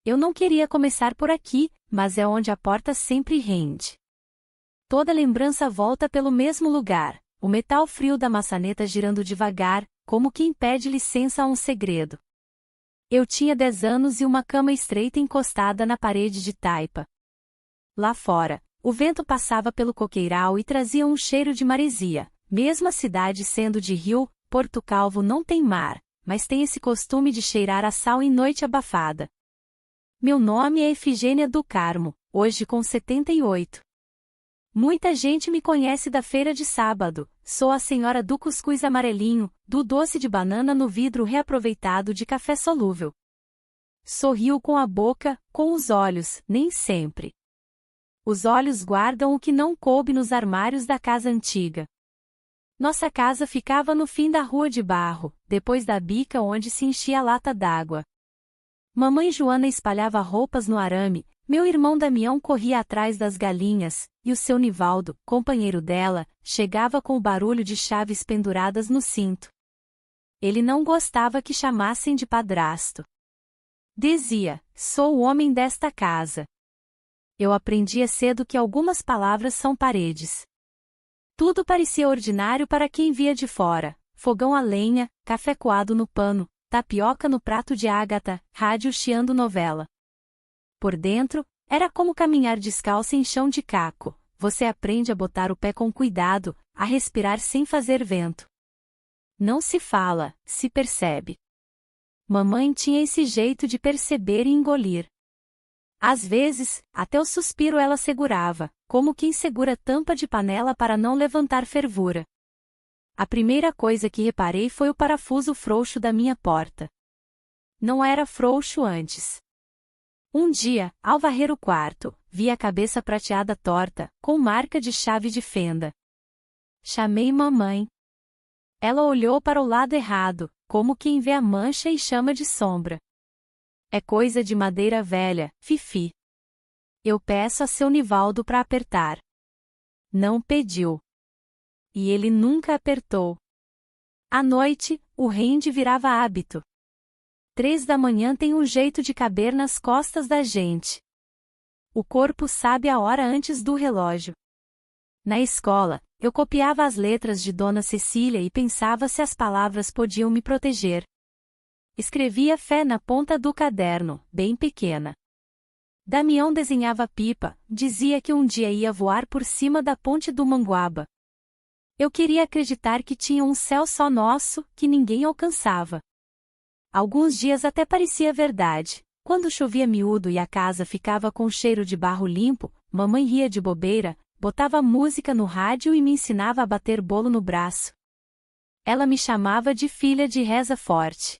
Eu não queria começar por aqui, mas é onde a porta sempre rende. Toda lembrança volta pelo mesmo lugar, o metal frio da maçaneta girando devagar, como quem pede licença a um segredo. Eu tinha 10 anos e uma cama estreita encostada na parede de taipa. Lá fora, o vento passava pelo coqueiral e trazia um cheiro de maresia, mesmo a cidade sendo de rio. Porto Calvo não tem mar, mas tem esse costume de cheirar a sal em noite abafada. Meu nome é Efigênia do Carmo, hoje com 78. Muita gente me conhece da feira de sábado, sou a senhora do cuscuz amarelinho, do doce de banana no vidro reaproveitado de café solúvel. Sorrio com a boca, com os olhos, nem sempre. Os olhos guardam o que não coube nos armários da casa antiga. Nossa casa ficava no fim da rua de barro, depois da bica onde se enchia a lata d'água. Mamãe Joana espalhava roupas no arame, meu irmão Damião corria atrás das galinhas, e o seu Nivaldo, companheiro dela, chegava com o barulho de chaves penduradas no cinto. Ele não gostava que chamassem de padrasto. Dizia, sou o homem desta casa. Eu aprendia cedo que algumas palavras são paredes. Tudo parecia ordinário para quem via de fora: fogão a lenha, café coado no pano, tapioca no prato de Ágata, rádio chiando novela. Por dentro, era como caminhar descalço em chão de caco, você aprende a botar o pé com cuidado, a respirar sem fazer vento. Não se fala, se percebe. Mamãe tinha esse jeito de perceber e engolir. Às vezes, até o suspiro ela segurava, como quem segura tampa de panela para não levantar fervura. A primeira coisa que reparei foi o parafuso frouxo da minha porta. Não era frouxo antes. Um dia, ao varrer o quarto, vi a cabeça prateada torta, com marca de chave de fenda. Chamei mamãe. Ela olhou para o lado errado, como quem vê a mancha e chama de sombra. É coisa de madeira velha, Fifi. Eu peço a seu Nivaldo para apertar. Não pediu. E ele nunca apertou. À noite, o rende virava hábito. 3 da manhã tem um jeito de caber nas costas da gente. O corpo sabe a hora antes do relógio. Na escola, eu copiava as letras de Dona Cecília e pensava se as palavras podiam me proteger. Escrevia fé na ponta do caderno, bem pequena. Damião desenhava pipa, dizia que um dia ia voar por cima da ponte do Manguaba. Eu queria acreditar que tinha um céu só nosso, que ninguém alcançava. Alguns dias até parecia verdade. Quando chovia miúdo e a casa ficava com cheiro de barro limpo, mamãe ria de bobeira, botava música no rádio e me ensinava a bater bolo no braço. Ela me chamava de filha de reza forte.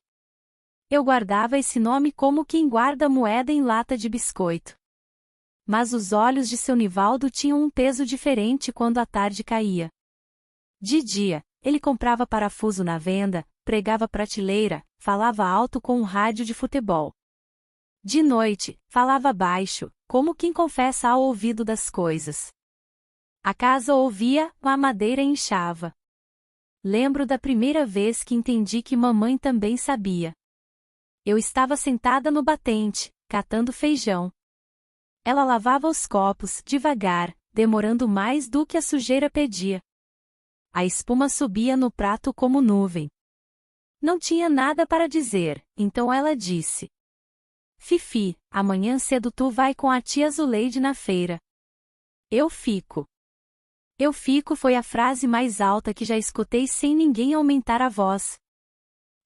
Eu guardava esse nome como quem guarda moeda em lata de biscoito. Mas os olhos de seu Nivaldo tinham um peso diferente quando a tarde caía. De dia, ele comprava parafuso na venda, pregava prateleira, falava alto com um rádio de futebol. De noite, falava baixo, como quem confessa ao ouvido das coisas. A casa ouvia, a madeira inchava. Lembro da primeira vez que entendi que mamãe também sabia. Eu estava sentada no batente, catando feijão. Ela lavava os copos, devagar, demorando mais do que a sujeira pedia. A espuma subia no prato como nuvem. Não tinha nada para dizer, então ela disse: Fifi, amanhã cedo tu vai com a tia Zuleide na feira. Eu fico. Eu fico foi a frase mais alta que já escutei sem ninguém aumentar a voz.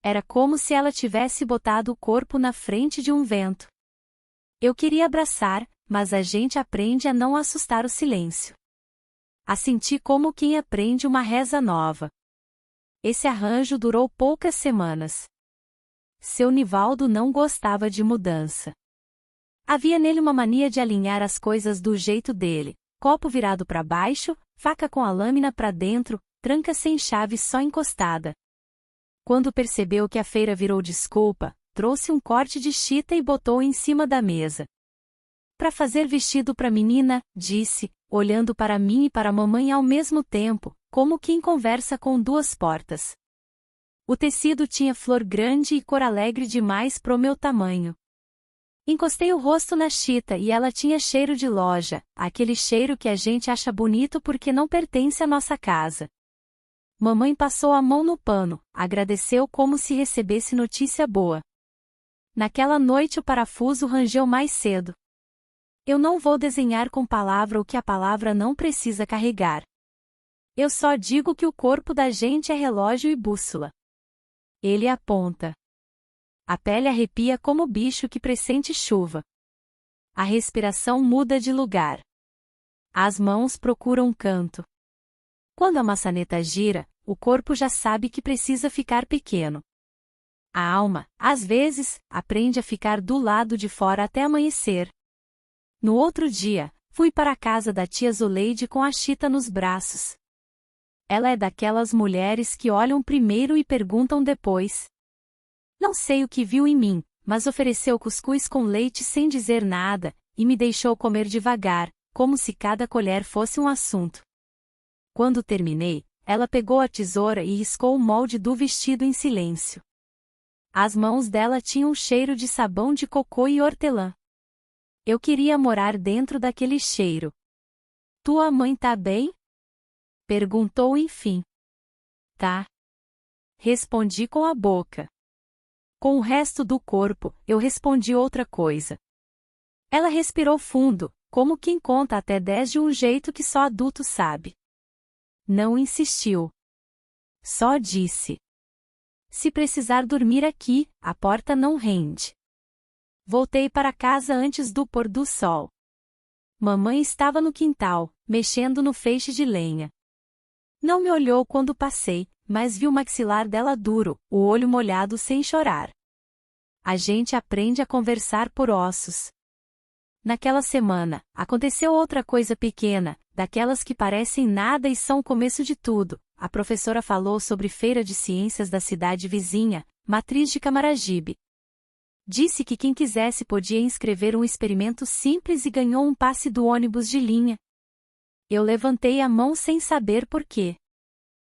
Era como se ela tivesse botado o corpo na frente de um vento. Eu queria abraçar, mas a gente aprende a não assustar o silêncio. A sentir como quem aprende uma reza nova. Esse arranjo durou poucas semanas. Seu Nivaldo não gostava de mudança. Havia nele uma mania de alinhar as coisas do jeito dele: copo virado para baixo, faca com a lâmina para dentro, tranca sem chave só encostada. Quando percebeu que a feira virou desculpa, trouxe um corte de chita e botou em cima da mesa. Para fazer vestido para menina, disse, olhando para mim e para a mamãe ao mesmo tempo, como quem conversa com 2 portas. O tecido tinha flor grande e cor alegre demais pro meu tamanho. Encostei o rosto na Chita e ela tinha cheiro de loja, aquele cheiro que a gente acha bonito porque não pertence à nossa casa. Mamãe passou a mão no pano, agradeceu como se recebesse notícia boa. Naquela noite o parafuso rangeu mais cedo. Eu não vou desenhar com palavra o que a palavra não precisa carregar. Eu só digo que o corpo da gente é relógio e bússola. Ele aponta. A pele arrepia como bicho que pressente chuva. A respiração muda de lugar. As mãos procuram um canto. Quando a maçaneta gira, o corpo já sabe que precisa ficar pequeno. A alma, às vezes, aprende a ficar do lado de fora até amanhecer. No outro dia, fui para a casa da tia Zuleide com a Chita nos braços. Ela é daquelas mulheres que olham primeiro e perguntam depois. Não sei o que viu em mim, mas ofereceu cuscuz com leite sem dizer nada, e me deixou comer devagar, como se cada colher fosse um assunto. Quando terminei, ela pegou a tesoura e riscou o molde do vestido em silêncio. As mãos dela tinham cheiro de sabão de cocô e hortelã. Eu queria morar dentro daquele cheiro. Tua mãe tá bem? Perguntou enfim. Tá. Respondi com a boca. Com o resto do corpo, eu respondi outra coisa. Ela respirou fundo, como quem conta até 10 de um jeito que só adulto sabe. Não insistiu. Só disse. Se precisar dormir aqui, a porta não rende. Voltei para casa antes do pôr do sol. Mamãe estava no quintal, mexendo no feixe de lenha. Não me olhou quando passei, mas vi o maxilar dela duro, o olho molhado sem chorar. A gente aprende a conversar por ossos. Naquela semana, aconteceu outra coisa pequena, daquelas que parecem nada e são o começo de tudo. A professora falou sobre feira de ciências da cidade vizinha, Matriz de Camaragibe. Disse que quem quisesse podia inscrever um experimento simples e ganhou um passe do ônibus de linha. Eu levantei a mão sem saber por quê.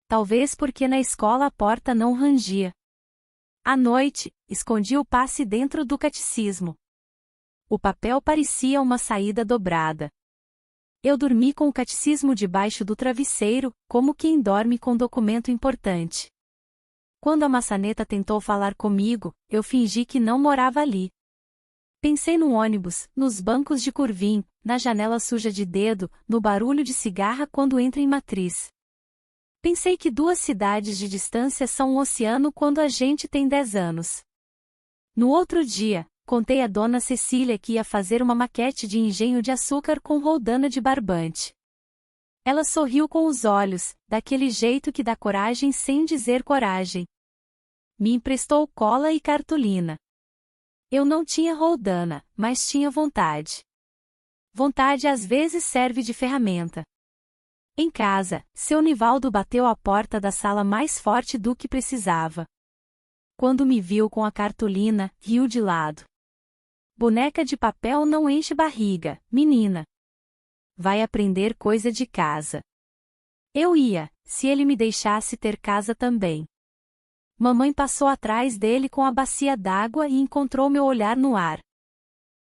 Talvez porque na escola a porta não rangia. À noite, escondi o passe dentro do catecismo. O papel parecia uma saída dobrada. Eu dormi com o catecismo debaixo do travesseiro, como quem dorme com documento importante. Quando a maçaneta tentou falar comigo, eu fingi que não morava ali. Pensei no ônibus, nos bancos de curvim, na janela suja de dedo, no barulho de cigarra quando entra em Matriz. Pensei que 2 cidades de distância são um oceano quando a gente tem 10 anos. No outro dia, contei a dona Cecília que ia fazer uma maquete de engenho de açúcar com roldana de barbante. Ela sorriu com os olhos, daquele jeito que dá coragem sem dizer coragem. Me emprestou cola e cartolina. Eu não tinha roldana, mas tinha vontade. Vontade às vezes serve de ferramenta. Em casa, seu Nivaldo bateu a porta da sala mais forte do que precisava. Quando me viu com a cartolina, riu de lado. Boneca de papel não enche barriga, menina. Vai aprender coisa de casa. Eu ia, se ele me deixasse ter casa também. Mamãe passou atrás dele com a bacia d'água e encontrou meu olhar no ar.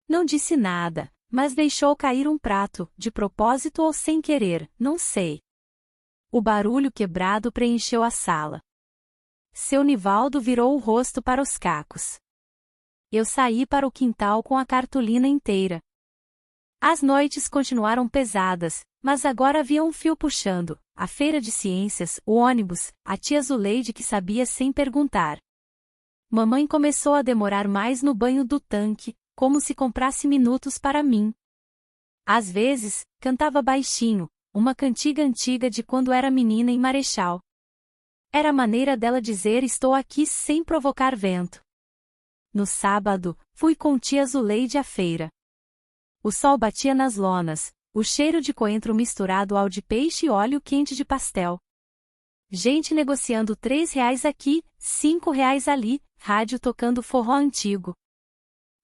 Não disse nada, mas deixou cair um prato, de propósito ou sem querer, não sei. O barulho quebrado preencheu a sala. Seu Nivaldo virou o rosto para os cacos. Eu saí para o quintal com a cartolina inteira. As noites continuaram pesadas, mas agora havia um fio puxando, a feira de ciências, o ônibus, a tia Zuleide que sabia sem perguntar. Mamãe começou a demorar mais no banho do tanque, como se comprasse minutos para mim. Às vezes, cantava baixinho, uma cantiga antiga de quando era menina em Marechal. Era a maneira dela dizer estou aqui sem provocar vento. No sábado, fui com tia Zuleide à feira. O sol batia nas lonas, o cheiro de coentro misturado ao de peixe e óleo quente de pastel. Gente negociando R$ 3 aqui, R$ 5 ali, rádio tocando forró antigo.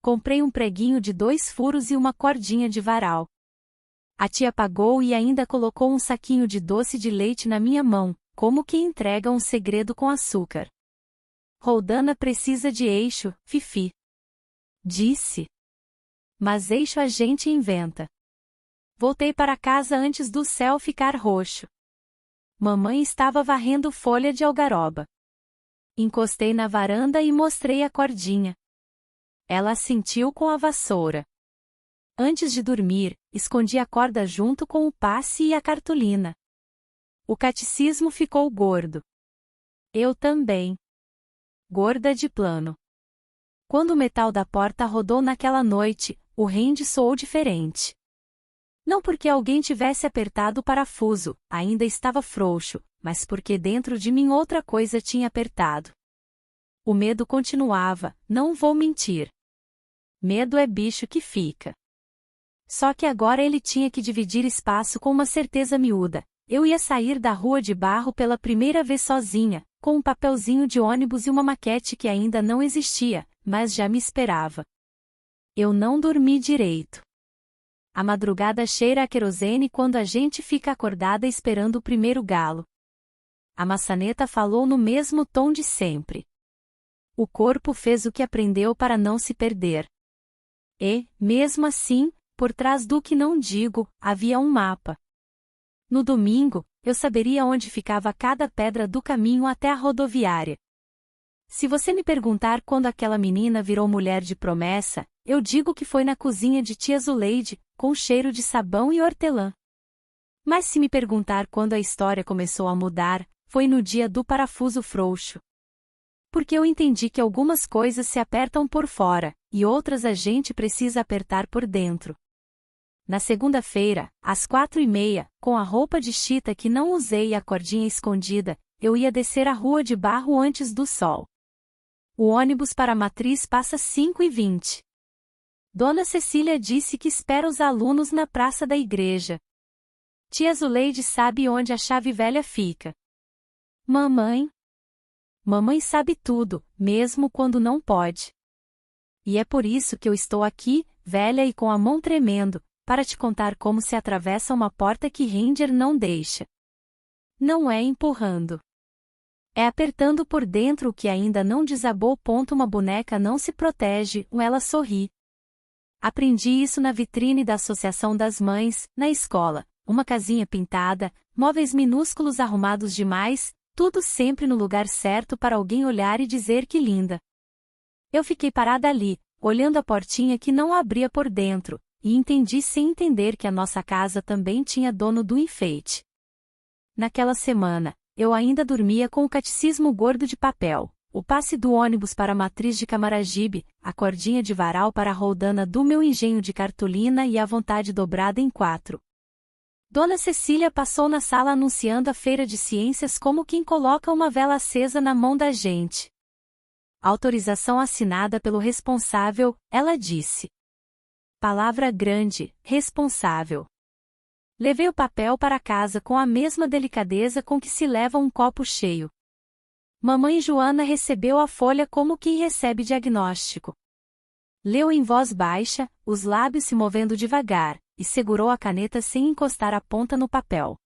Comprei um preguinho de 2 furos e uma cordinha de varal. A tia pagou e ainda colocou um saquinho de doce de leite na minha mão, como quem entrega um segredo com açúcar. Roldana precisa de eixo, Fifi. Disse. mas eixo a gente inventa. Voltei para casa antes do céu ficar roxo. Mamãe estava varrendo folha de algaroba. Encostei na varanda e mostrei a cordinha. Ela assentiu com a vassoura. Antes de dormir, escondi a corda junto com o passe e a cartolina. O catecismo ficou gordo. Eu também. Gorda de plano. Quando o metal da porta rodou naquela noite, o rende soou diferente. Não porque alguém tivesse apertado o parafuso, ainda estava frouxo, mas porque dentro de mim outra coisa tinha apertado. O medo continuava, não vou mentir. Medo é bicho que fica. Só que agora ele tinha que dividir espaço com uma certeza miúda. Eu ia sair da rua de barro pela primeira vez sozinha, com um papelzinho de ônibus e uma maquete que ainda não existia, mas já me esperava. Eu não dormi direito. A madrugada cheira a querosene quando a gente fica acordada esperando o primeiro galo. A maçaneta falou no mesmo tom de sempre. O corpo fez o que aprendeu para não se perder. E, mesmo assim, por trás do que não digo, havia um mapa. No domingo, eu saberia onde ficava cada pedra do caminho até a rodoviária. Se você me perguntar quando aquela menina virou mulher de promessa, eu digo que foi na cozinha de tia Zuleide, com cheiro de sabão e hortelã. Mas se me perguntar quando a história começou a mudar, foi no dia do parafuso frouxo. Porque eu entendi que algumas coisas se apertam por fora, e outras a gente precisa apertar por dentro. Na segunda-feira, às 4h30, com a roupa de chita que não usei e a cordinha escondida, eu ia descer a rua de barro antes do sol. O ônibus para a matriz passa 5h20. Dona Cecília disse que espera os alunos na praça da igreja. Tia Zuleide sabe onde a chave velha fica. Mamãe? Mamãe sabe tudo, mesmo quando não pode. E é por isso que eu estou aqui, velha e com a mão tremendo, para te contar como se atravessa uma porta que Ranger não deixa. Não é empurrando. É apertando por dentro o que ainda não desabou. Uma boneca não se protege, ela sorri. Aprendi isso na vitrine da Associação das Mães, na escola, uma casinha pintada, móveis minúsculos arrumados demais, tudo sempre no lugar certo para alguém olhar e dizer que linda. Eu fiquei parada ali, olhando a portinha que não abria por dentro, e entendi sem entender que a nossa casa também tinha dono do enfeite. Naquela semana, eu ainda dormia com o catecismo gordo de papel, o passe do ônibus para a matriz de Camaragibe, a cordinha de varal para a roldana do meu engenho de cartolina e a vontade dobrada em 4. Dona Cecília passou na sala anunciando a feira de ciências como quem coloca uma vela acesa na mão da gente. Autorização assinada pelo responsável, ela disse. Palavra grande, responsável. Levei o papel para casa com a mesma delicadeza com que se leva um copo cheio. Mamãe Joana recebeu a folha como quem recebe diagnóstico. Leu em voz baixa, os lábios se movendo devagar, e segurou a caneta sem encostar a ponta no papel.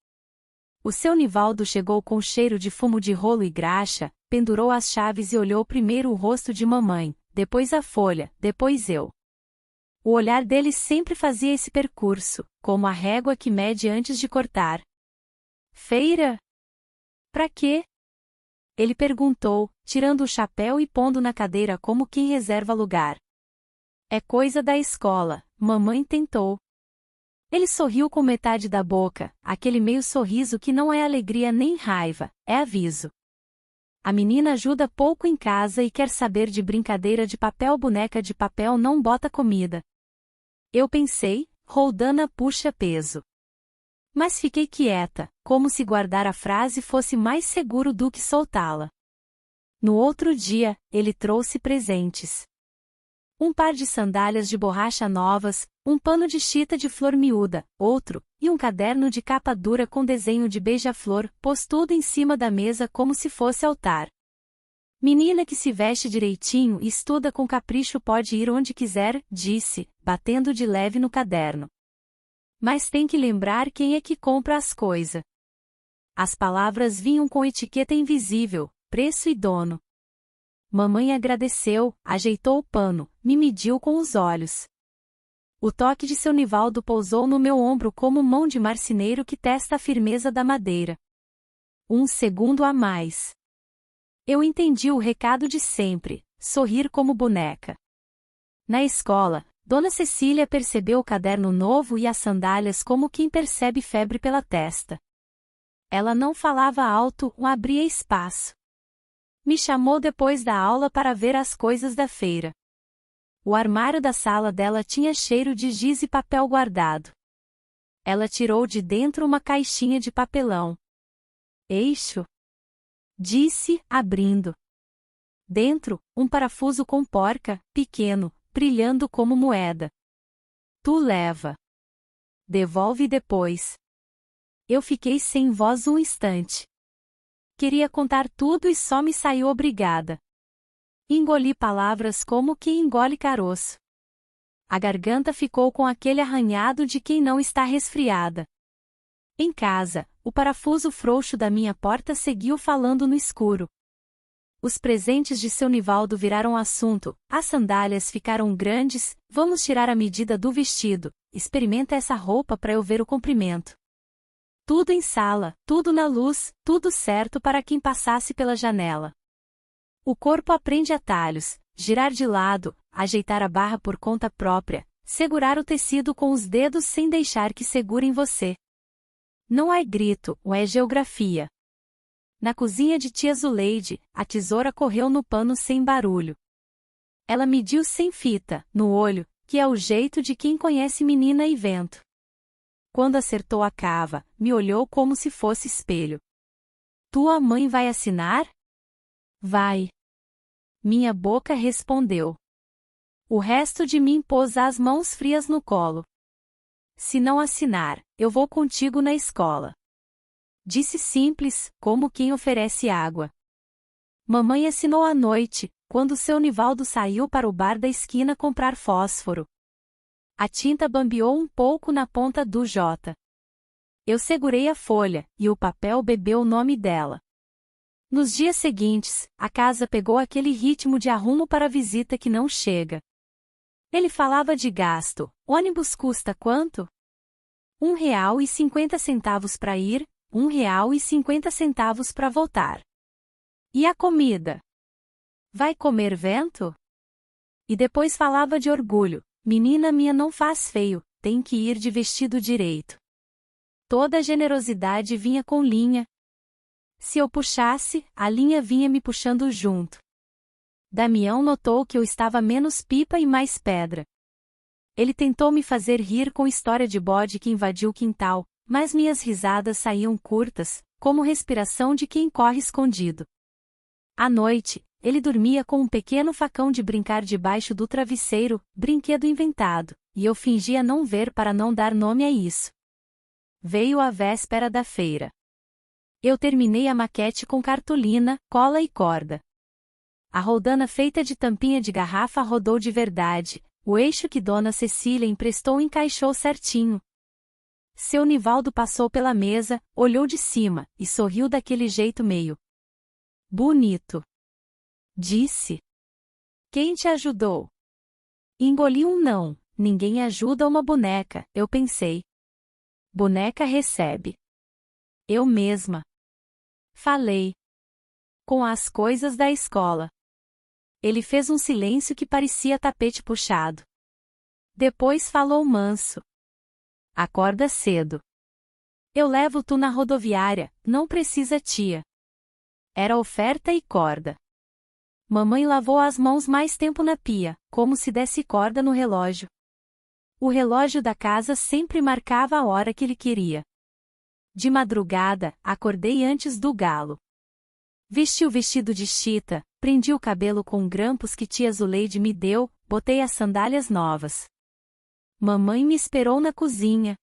O seu Nivaldo chegou com cheiro de fumo de rolo e graxa, pendurou as chaves e olhou primeiro o rosto de mamãe, depois a folha, depois eu. O olhar dele sempre fazia esse percurso, como a régua que mede antes de cortar. Feira? Pra quê? Ele perguntou, tirando o chapéu e pondo na cadeira como quem reserva lugar. É coisa da escola, mamãe tentou. Ele sorriu com metade da boca, aquele meio sorriso que não é alegria nem raiva, é aviso. A menina ajuda pouco em casa e quer saber de brincadeira de papel. Boneca de papel não bota comida. Eu pensei, roldana puxa peso. Mas fiquei quieta, como se guardar a frase fosse mais seguro do que soltá-la. No outro dia, ele trouxe presentes. Um par de sandálias de borracha novas, um pano de chita de flor miúda, outro, e um caderno de capa dura com desenho de beija-flor, pôs tudo em cima da mesa como se fosse altar. Menina que se veste direitinho e estuda com capricho pode ir onde quiser, disse, batendo de leve no caderno. Mas tem que lembrar quem é que compra as coisas. As palavras vinham com etiqueta invisível, preço e dono. Mamãe agradeceu, ajeitou o pano, me mediu com os olhos. O toque de seu Nivaldo pousou no meu ombro como mão de marceneiro que testa a firmeza da madeira. Um segundo a mais. Eu entendi o recado de sempre: sorrir como boneca. Na escola, Dona Cecília percebeu o caderno novo e as sandálias como quem percebe febre pela testa. Ela não falava alto, abria espaço. Me chamou depois da aula para ver as coisas da feira. O armário da sala dela tinha cheiro de giz e papel guardado. Ela tirou de dentro uma caixinha de papelão. Eixo? Disse, abrindo. Dentro, um parafuso com porca, pequeno, brilhando como moeda. Tu leva. Devolve depois. Eu fiquei sem voz um instante. Queria contar tudo e só me saiu obrigada. Engoli palavras como quem engole caroço. A garganta ficou com aquele arranhado de quem não está resfriada. Em casa, o parafuso frouxo da minha porta seguiu falando no escuro. Os presentes de seu Nivaldo viraram assunto, as sandálias ficaram grandes, vamos tirar a medida do vestido, experimenta essa roupa para eu ver o comprimento. Tudo em sala, tudo na luz, tudo certo para quem passasse pela janela. O corpo aprende atalhos, girar de lado, ajeitar a barra por conta própria, segurar o tecido com os dedos sem deixar que segurem você. Não é grito, é geografia. Na cozinha de tia Zuleide, a tesoura correu no pano sem barulho. Ela mediu sem fita, no olho, que é o jeito de quem conhece menina e vento. Quando acertou a cava, me olhou como se fosse espelho. Tua mãe vai assinar? Vai. Minha boca respondeu. O resto de mim pôs as mãos frias no colo. Se não assinar, eu vou contigo na escola. Disse simples, como quem oferece água. Mamãe assinou à noite, quando seu Nivaldo saiu para o bar da esquina comprar fósforo. A tinta bambeou um pouco na ponta do J. Eu segurei a folha, e o papel bebeu o nome dela. Nos dias seguintes, a casa pegou aquele ritmo de arrumo para a visita que não chega. Ele falava de gasto. Ônibus custa quanto? R$ 1,50 para ir, R$ 1,50 para voltar. E a comida? Vai comer vento? E depois falava de orgulho. Menina minha não faz feio, tem que ir de vestido direito. Toda a generosidade vinha com linha. Se eu puxasse, a linha vinha me puxando junto. Damião notou que eu estava menos pipa e mais pedra. Ele tentou me fazer rir com história de bode que invadiu o quintal, mas minhas risadas saíam curtas, como respiração de quem corre escondido. À noite, ele dormia com um pequeno facão de brincar debaixo do travesseiro, brinquedo inventado, e eu fingia não ver para não dar nome a isso. Veio a véspera da feira. Eu terminei a maquete com cartolina, cola e corda. A roldana feita de tampinha de garrafa rodou de verdade, o eixo que Dona Cecília emprestou encaixou certinho. Seu Nivaldo passou pela mesa, olhou de cima, e sorriu daquele jeito meio bonito. Disse. Quem te ajudou? Engoli um não, ninguém ajuda uma boneca, eu pensei. Boneca recebe. Eu mesma. Falei. Com as coisas da escola. Ele fez um silêncio que parecia tapete puxado. Depois falou manso. Acorda cedo. Eu levo tu na rodoviária, não precisa tia. Era oferta e corda. Mamãe lavou as mãos mais tempo na pia, como se desse corda no relógio. O relógio da casa sempre marcava a hora que ele queria. De madrugada, acordei antes do galo. Vesti o vestido de chita, prendi o cabelo com grampos que tia Zuleide me deu, botei as sandálias novas. Mamãe me esperou na cozinha.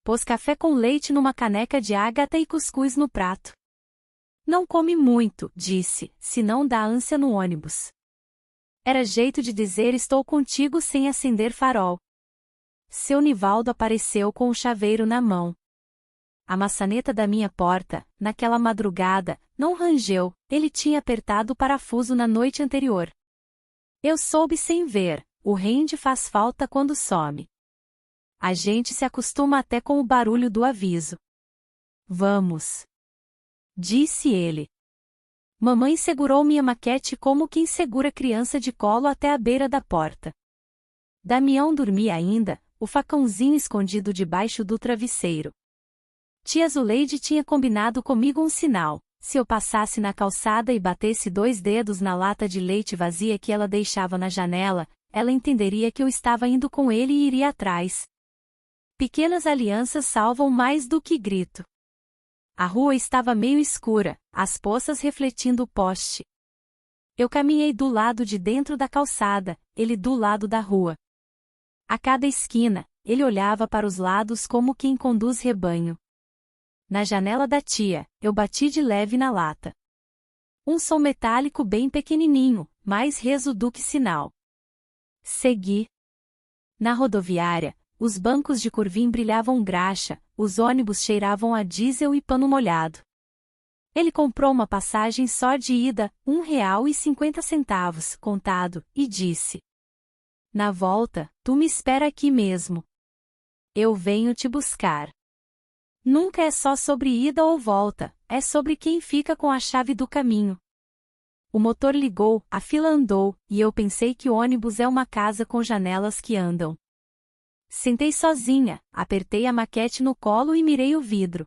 Pôs café com leite numa caneca de ágata e cuscuz no prato. Não come muito, disse, senão dá ânsia no ônibus. Era jeito de dizer estou contigo sem acender farol. Seu Nivaldo apareceu com o chaveiro na mão. A maçaneta da minha porta, naquela madrugada, não rangeu, ele tinha apertado o parafuso na noite anterior. Eu soube sem ver, o rende faz falta quando some. A gente se acostuma até com o barulho do aviso. Vamos, disse ele. Mamãe segurou minha maquete como quem segura criança de colo até a beira da porta. Damião dormia ainda, o facãozinho escondido debaixo do travesseiro. Tia Zuleide tinha combinado comigo um sinal: se eu passasse na calçada e batesse 2 dedos na lata de leite vazia que ela deixava na janela, ela entenderia que eu estava indo com ele e iria atrás. Pequenas alianças salvam mais do que grito. A rua estava meio escura, as poças refletindo o poste. Eu caminhei do lado de dentro da calçada, ele do lado da rua. A cada esquina, ele olhava para os lados como quem conduz rebanho. Na janela da tia, eu bati de leve na lata. Um som metálico bem pequenininho, mais reso do que sinal. Segui. Na rodoviária, os bancos de curvim brilhavam graxa, os ônibus cheiravam a diesel e pano molhado. Ele comprou uma passagem só de ida, R$ 1,50, contado, e disse: na volta, tu me espera aqui mesmo. Eu venho te buscar. Nunca é só sobre ida ou volta, é sobre quem fica com a chave do caminho. O motor ligou, a fila andou, e eu pensei que o ônibus é uma casa com janelas que andam. Sentei sozinha, apertei a maquete no colo e mirei o vidro.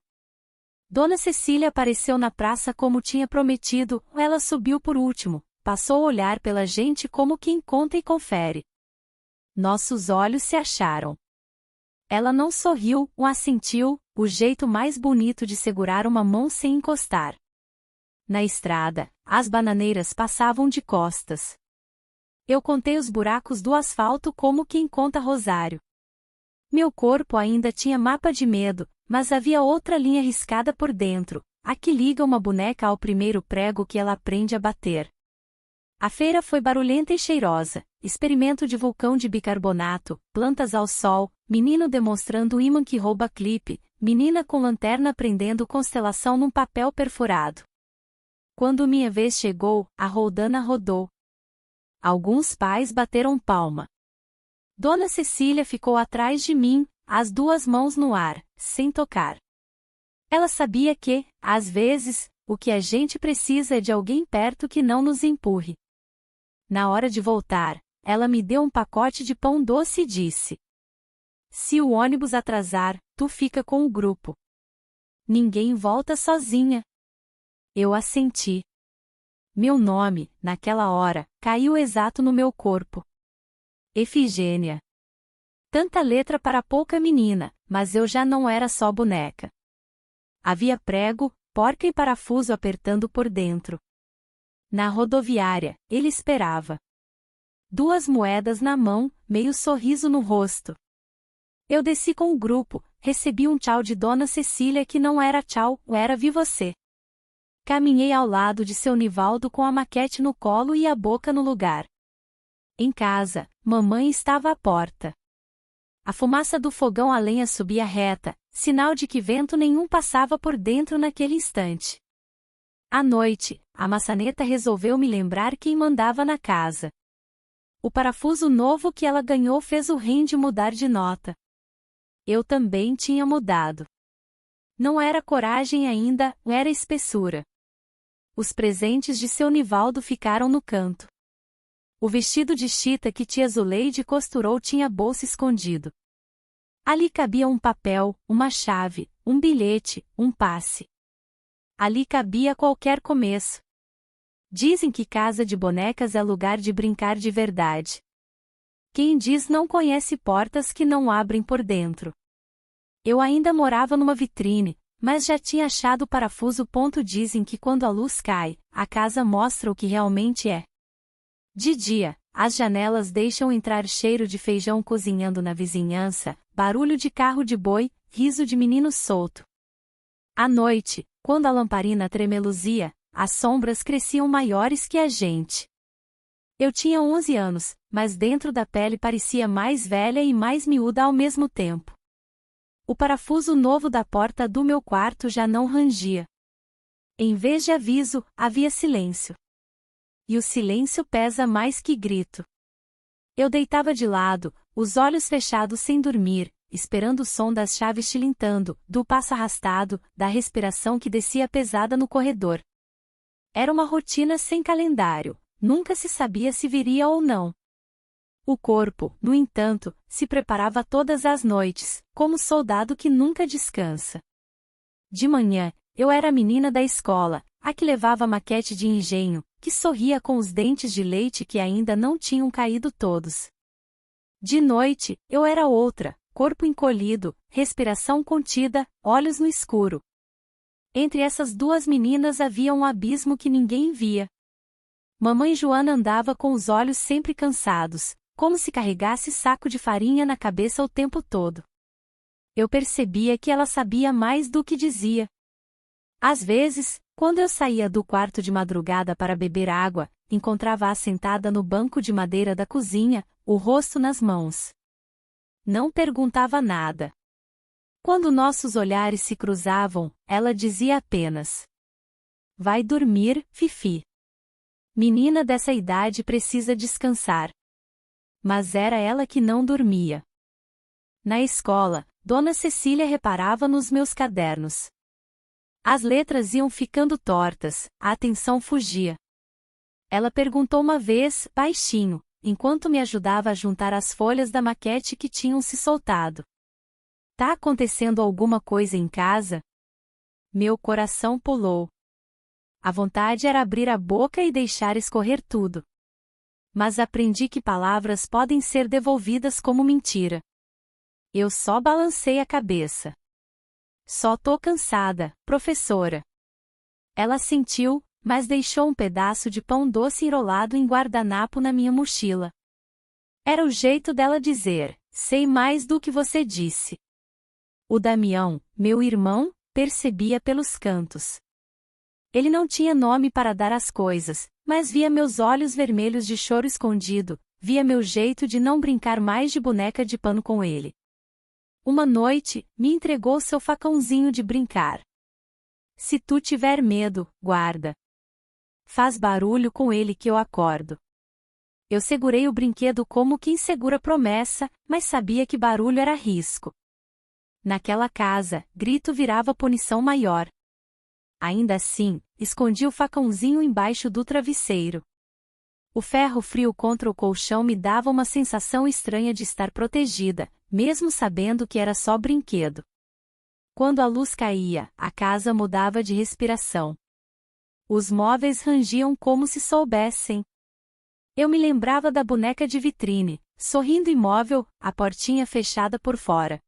Dona Cecília apareceu na praça como tinha prometido, ela subiu por último, passou a olhar pela gente como quem conta e confere. Nossos olhos se acharam. Ela não sorriu, assentiu, o jeito mais bonito de segurar uma mão sem encostar. Na estrada, as bananeiras passavam de costas. Eu contei os buracos do asfalto como quem conta rosário. Meu corpo ainda tinha mapa de medo, mas havia outra linha riscada por dentro, a que liga uma boneca ao primeiro prego que ela aprende a bater. A feira foi barulhenta e cheirosa, experimento de vulcão de bicarbonato, plantas ao sol, menino demonstrando ímã que rouba clipe, menina com lanterna prendendo constelação num papel perfurado. Quando minha vez chegou, a roldana rodou. Alguns pais bateram palma. Dona Cecília ficou atrás de mim, as 2 mãos no ar, sem tocar. Ela sabia que, às vezes, o que a gente precisa é de alguém perto que não nos empurre. Na hora de voltar, ela me deu um pacote de pão doce e disse: se o ônibus atrasar, tu fica com o grupo. Ninguém volta sozinha. Eu assenti. Meu nome, naquela hora, caiu exato no meu corpo. Efigênia. Tanta letra para pouca menina, mas eu já não era só boneca. Havia prego, porca e parafuso apertando por dentro. Na rodoviária, ele esperava. 2 moedas na mão, meio sorriso no rosto. Eu desci com o grupo, recebi um tchau de Dona Cecília que não era tchau, era vi você. Caminhei ao lado de seu Nivaldo com a maquete no colo e a boca no lugar. Em casa, mamãe estava à porta. A fumaça do fogão a lenha subia reta, sinal de que vento nenhum passava por dentro naquele instante. À noite, a maçaneta resolveu me lembrar quem mandava na casa. O parafuso novo que ela ganhou fez o rende mudar de nota. Eu também tinha mudado. Não era coragem ainda, era espessura. Os presentes de seu Nivaldo ficaram no canto. O vestido de chita que tia Zuleide costurou tinha bolso escondido. Ali cabia um papel, uma chave, um bilhete, um passe. Ali cabia qualquer começo. Dizem que casa de bonecas é lugar de brincar de verdade. Quem diz não conhece portas que não abrem por dentro. Eu ainda morava numa vitrine, mas já tinha achado o parafuso. Dizem que quando a luz cai, a casa mostra o que realmente é. De dia, as janelas deixam entrar cheiro de feijão cozinhando na vizinhança, barulho de carro de boi, riso de menino solto. À noite, quando a lamparina tremeluzia, as sombras cresciam maiores que a gente. Eu tinha 11 anos, mas dentro da pele parecia mais velha e mais miúda ao mesmo tempo. O parafuso novo da porta do meu quarto já não rangia. Em vez de aviso, havia silêncio. E o silêncio pesa mais que grito. Eu deitava de lado, os olhos fechados sem dormir, esperando o som das chaves tilintando, do passo arrastado, da respiração que descia pesada no corredor. Era uma rotina sem calendário, nunca se sabia se viria ou não. O corpo, no entanto, se preparava todas as noites, como soldado que nunca descansa. De manhã, eu era a menina da escola, a que levava a maquete de engenho, que sorria com os dentes de leite que ainda não tinham caído todos. De noite, eu era outra, corpo encolhido, respiração contida, olhos no escuro. Entre essas duas meninas havia um abismo que ninguém via. Mamãe Joana andava com os olhos sempre cansados, como se carregasse saco de farinha na cabeça o tempo todo. Eu percebia que ela sabia mais do que dizia. Às vezes, quando eu saía do quarto de madrugada para beber água, encontrava-a sentada no banco de madeira da cozinha, o rosto nas mãos. Não perguntava nada. Quando nossos olhares se cruzavam, ela dizia apenas: "Vai dormir, Fifi. Menina dessa idade precisa descansar." Mas era ela que não dormia. Na escola, Dona Cecília reparava nos meus cadernos. As letras iam ficando tortas, a atenção fugia. Ela perguntou uma vez, baixinho, enquanto me ajudava a juntar as folhas da maquete que tinham se soltado: "Tá acontecendo alguma coisa em casa?" Meu coração pulou. A vontade era abrir a boca e deixar escorrer tudo. Mas aprendi que palavras podem ser devolvidas como mentira. Eu só balancei a cabeça. "Só tô cansada, professora." Ela sentiu, mas deixou um pedaço de pão doce enrolado em guardanapo na minha mochila. Era o jeito dela dizer: "Sei mais do que você disse." O Damião, meu irmão, percebia pelos cantos. Ele não tinha nome para dar às coisas, mas via meus olhos vermelhos de choro escondido, via meu jeito de não brincar mais de boneca de pano com ele. Uma noite, me entregou seu facãozinho de brincar. "Se tu tiver medo, guarda. Faz barulho com ele que eu acordo." Eu segurei o brinquedo como quem segura promessa, mas sabia que barulho era risco. Naquela casa, grito virava punição maior. Ainda assim, escondi o facãozinho embaixo do travesseiro. O ferro frio contra o colchão me dava uma sensação estranha de estar protegida, mesmo sabendo que era só brinquedo. Quando a luz caía, a casa mudava de respiração. Os móveis rangiam como se soubessem. Eu me lembrava da boneca de vitrine, sorrindo imóvel, a portinha fechada por fora.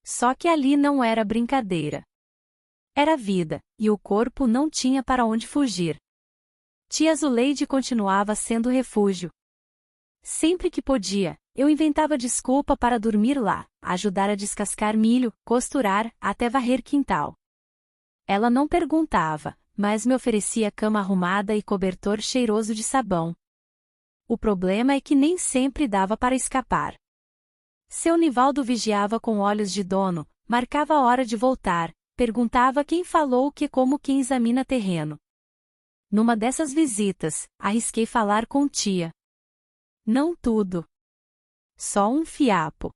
Só que ali não era brincadeira. Era vida, e o corpo não tinha para onde fugir. Tia Zuleide continuava sendo refúgio. Sempre que podia, eu inventava desculpa para dormir lá, ajudar a descascar milho, costurar, até varrer quintal. Ela não perguntava, mas me oferecia cama arrumada e cobertor cheiroso de sabão. O problema é que nem sempre dava para escapar. Seu Nivaldo vigiava com olhos de dono, marcava a hora de voltar, perguntava quem falou o que como quem examina terreno. Numa dessas visitas, arrisquei falar com tia. Não tudo. Só um fiapo.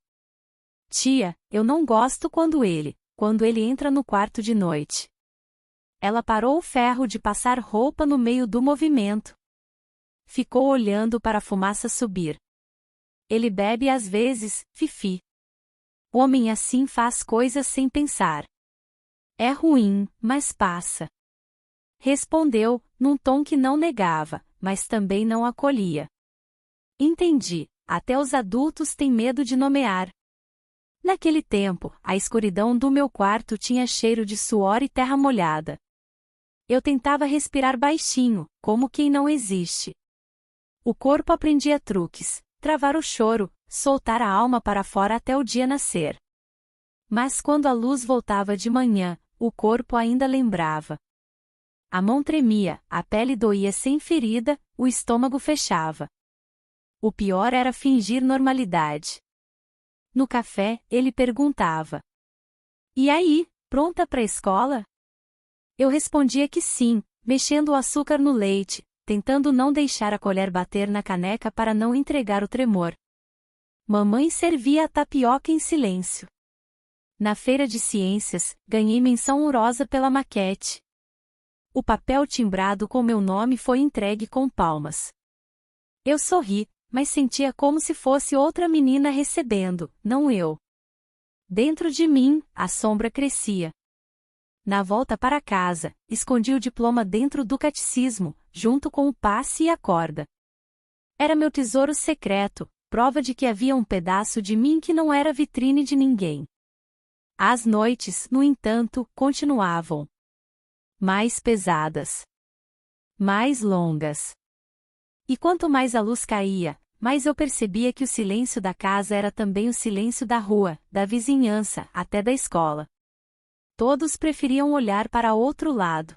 "Tia, eu não gosto quando ele entra no quarto de noite." Ela parou o ferro de passar roupa no meio do movimento. Ficou olhando para a fumaça subir. "Ele bebe às vezes, Fifi. Homem assim faz coisas sem pensar. É ruim, mas passa." Respondeu, num tom que não negava, mas também não acolhia. Entendi, até os adultos têm medo de nomear. Naquele tempo, a escuridão do meu quarto tinha cheiro de suor e terra molhada. Eu tentava respirar baixinho, como quem não existe. O corpo aprendia truques, travar o choro, soltar a alma para fora até o dia nascer. Mas quando a luz voltava de manhã, o corpo ainda lembrava. A mão tremia, a pele doía sem ferida, o estômago fechava. O pior era fingir normalidade. No café, ele perguntava: "E aí, pronta para a escola?" Eu respondia que sim, mexendo o açúcar no leite, tentando não deixar a colher bater na caneca para não entregar o tremor. Mamãe servia a tapioca em silêncio. Na feira de ciências, ganhei menção honrosa pela maquete. O papel timbrado com meu nome foi entregue com palmas. Eu sorri, mas sentia como se fosse outra menina recebendo, não eu. Dentro de mim, a sombra crescia. Na volta para casa, escondi o diploma dentro do catecismo, junto com o passe e a corda. Era meu tesouro secreto, prova de que havia um pedaço de mim que não era vitrine de ninguém. As noites, no entanto, continuavam. Mais pesadas. Mais longas. E quanto mais a luz caía, mais eu percebia que o silêncio da casa era também o silêncio da rua, da vizinhança, até da escola. Todos preferiam olhar para outro lado.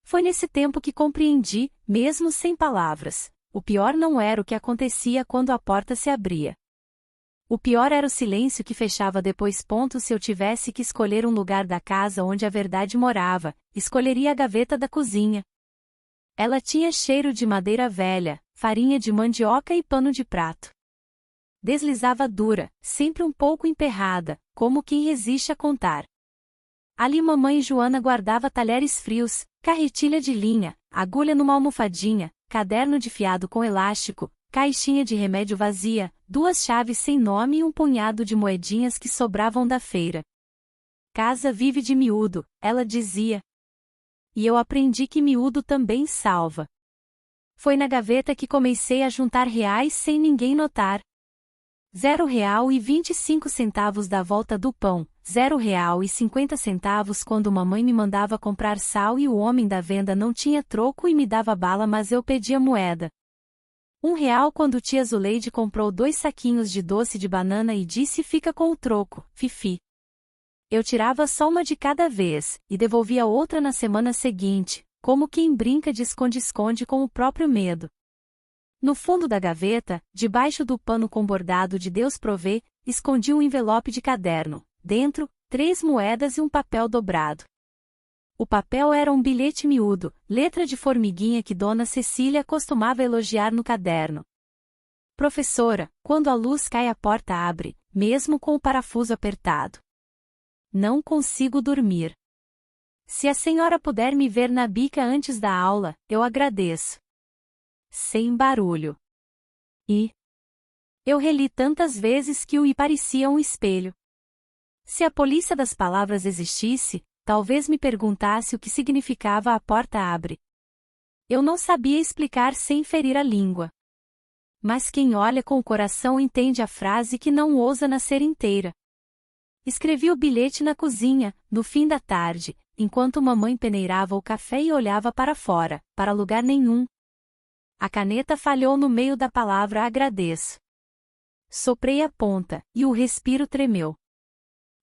Foi nesse tempo que compreendi, mesmo sem palavras, o pior não era o que acontecia quando a porta se abria. O pior era o silêncio que fechava depois. Se eu tivesse que escolher um lugar da casa onde a verdade morava, escolheria a gaveta da cozinha. Ela tinha cheiro de madeira velha, farinha de mandioca e pano de prato. Deslizava dura, sempre um pouco emperrada, como quem resiste a contar. Ali mamãe Joana guardava talheres frios, carretilha de linha, agulha numa almofadinha, caderno de fiado com elástico, caixinha de remédio vazia, 2 chaves sem nome e um punhado de moedinhas que sobravam da feira. Casa vive de miúdo, ela dizia. E eu aprendi que miúdo também salva. Foi na gaveta que comecei a juntar reais sem ninguém notar. R$0,25 da volta do pão, R$0,50 quando mamãe me mandava comprar sal e o homem da venda não tinha troco e me dava bala, mas eu pedia moeda. R$1 quando tia Zuleide comprou 2 saquinhos de doce de banana e disse: fica com o troco, fifi. Eu tirava só uma de cada vez, e devolvia outra na semana seguinte, como quem brinca de esconde-esconde com o próprio medo. No fundo da gaveta, debaixo do pano com bordado de Deus provê, escondi um envelope de caderno, dentro, 3 moedas e um papel dobrado. O papel era um bilhete miúdo, letra de formiguinha que Dona Cecília costumava elogiar no caderno. Professora, quando a luz cai a porta abre, mesmo com o parafuso apertado. Não consigo dormir. Se a senhora puder me ver na bica antes da aula, eu agradeço. Sem barulho. E eu reli tantas vezes que o parecia um espelho. Se a polícia das palavras existisse, talvez me perguntasse o que significava a porta abre. Eu não sabia explicar sem ferir a língua. Mas quem olha com o coração entende a frase que não ousa nascer inteira. Escrevi o bilhete na cozinha, no fim da tarde, enquanto mamãe peneirava o café e olhava para fora, para lugar nenhum. A caneta falhou no meio da palavra agradeço. Soprei a ponta, e o respiro tremeu.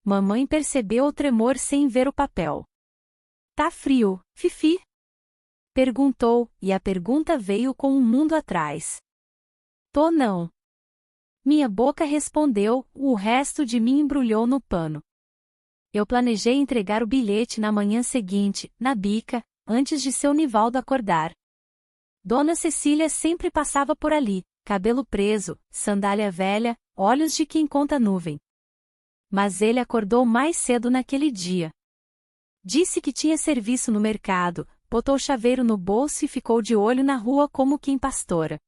Mamãe percebeu o tremor sem ver o papel. Tá frio, fifi? Perguntou, e a pergunta veio com um mundo atrás. Tô não. Minha boca respondeu, o resto de mim embrulhou no pano. Eu planejei entregar o bilhete na manhã seguinte, na bica, antes de seu Nivaldo acordar. Dona Cecília sempre passava por ali, cabelo preso, sandália velha, olhos de quem conta nuvem. Mas ele acordou mais cedo naquele dia. Disse que tinha serviço no mercado, botou o chaveiro no bolso e ficou de olho na rua como quem pastora.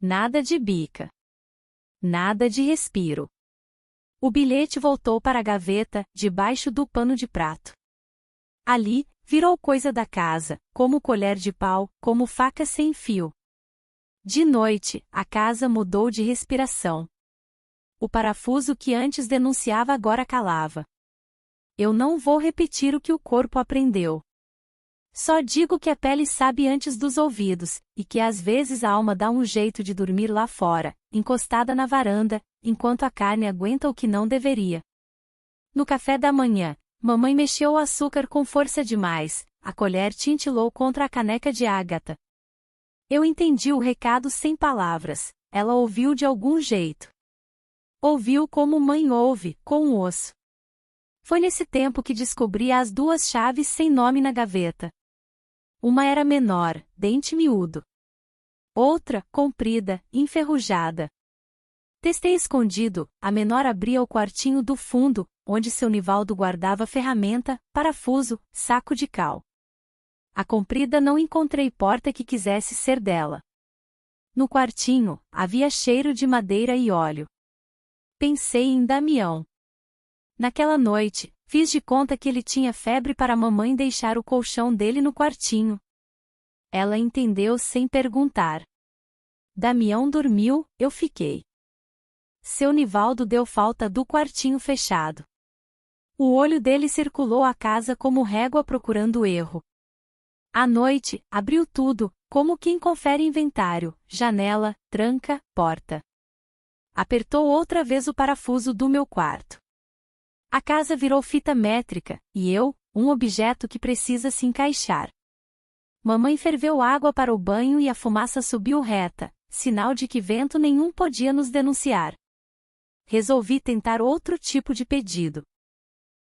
Nada de bica. Nada de respiro. O bilhete voltou para a gaveta, debaixo do pano de prato. Ali, virou coisa da casa, como colher de pau, como faca sem fio. De noite, a casa mudou de respiração. O parafuso que antes denunciava agora calava. Eu não vou repetir o que o corpo aprendeu. Só digo que a pele sabe antes dos ouvidos, e que às vezes a alma dá um jeito de dormir lá fora, encostada na varanda, enquanto a carne aguenta o que não deveria. No café da manhã, mamãe mexeu o açúcar com força demais, a colher tintilou contra a caneca de Ágata. Eu entendi o recado sem palavras, ela ouviu de algum jeito. Ouviu como mãe ouve, com o osso. Foi nesse tempo que descobri as 2 chaves sem nome na gaveta. Uma era menor, dente miúdo. Outra, comprida, enferrujada. Testei escondido, a menor abria o quartinho do fundo, onde seu Nivaldo guardava ferramenta, parafuso, saco de cal. A comprida não encontrei porta que quisesse ser dela. No quartinho, havia cheiro de madeira e óleo. Pensei em Damião. Naquela noite, fiz de conta que ele tinha febre para a mamãe deixar o colchão dele no quartinho. Ela entendeu sem perguntar. Damião dormiu, eu fiquei. Seu Nivaldo deu falta do quartinho fechado. O olho dele circulou a casa como régua procurando erro. À noite, abriu tudo, como quem confere inventário, janela, tranca, porta. Apertou outra vez o parafuso do meu quarto. A casa virou fita métrica, e eu, um objeto que precisa se encaixar. Mamãe ferveu água para o banho e a fumaça subiu reta, sinal de que vento nenhum podia nos denunciar. Resolvi tentar outro tipo de pedido.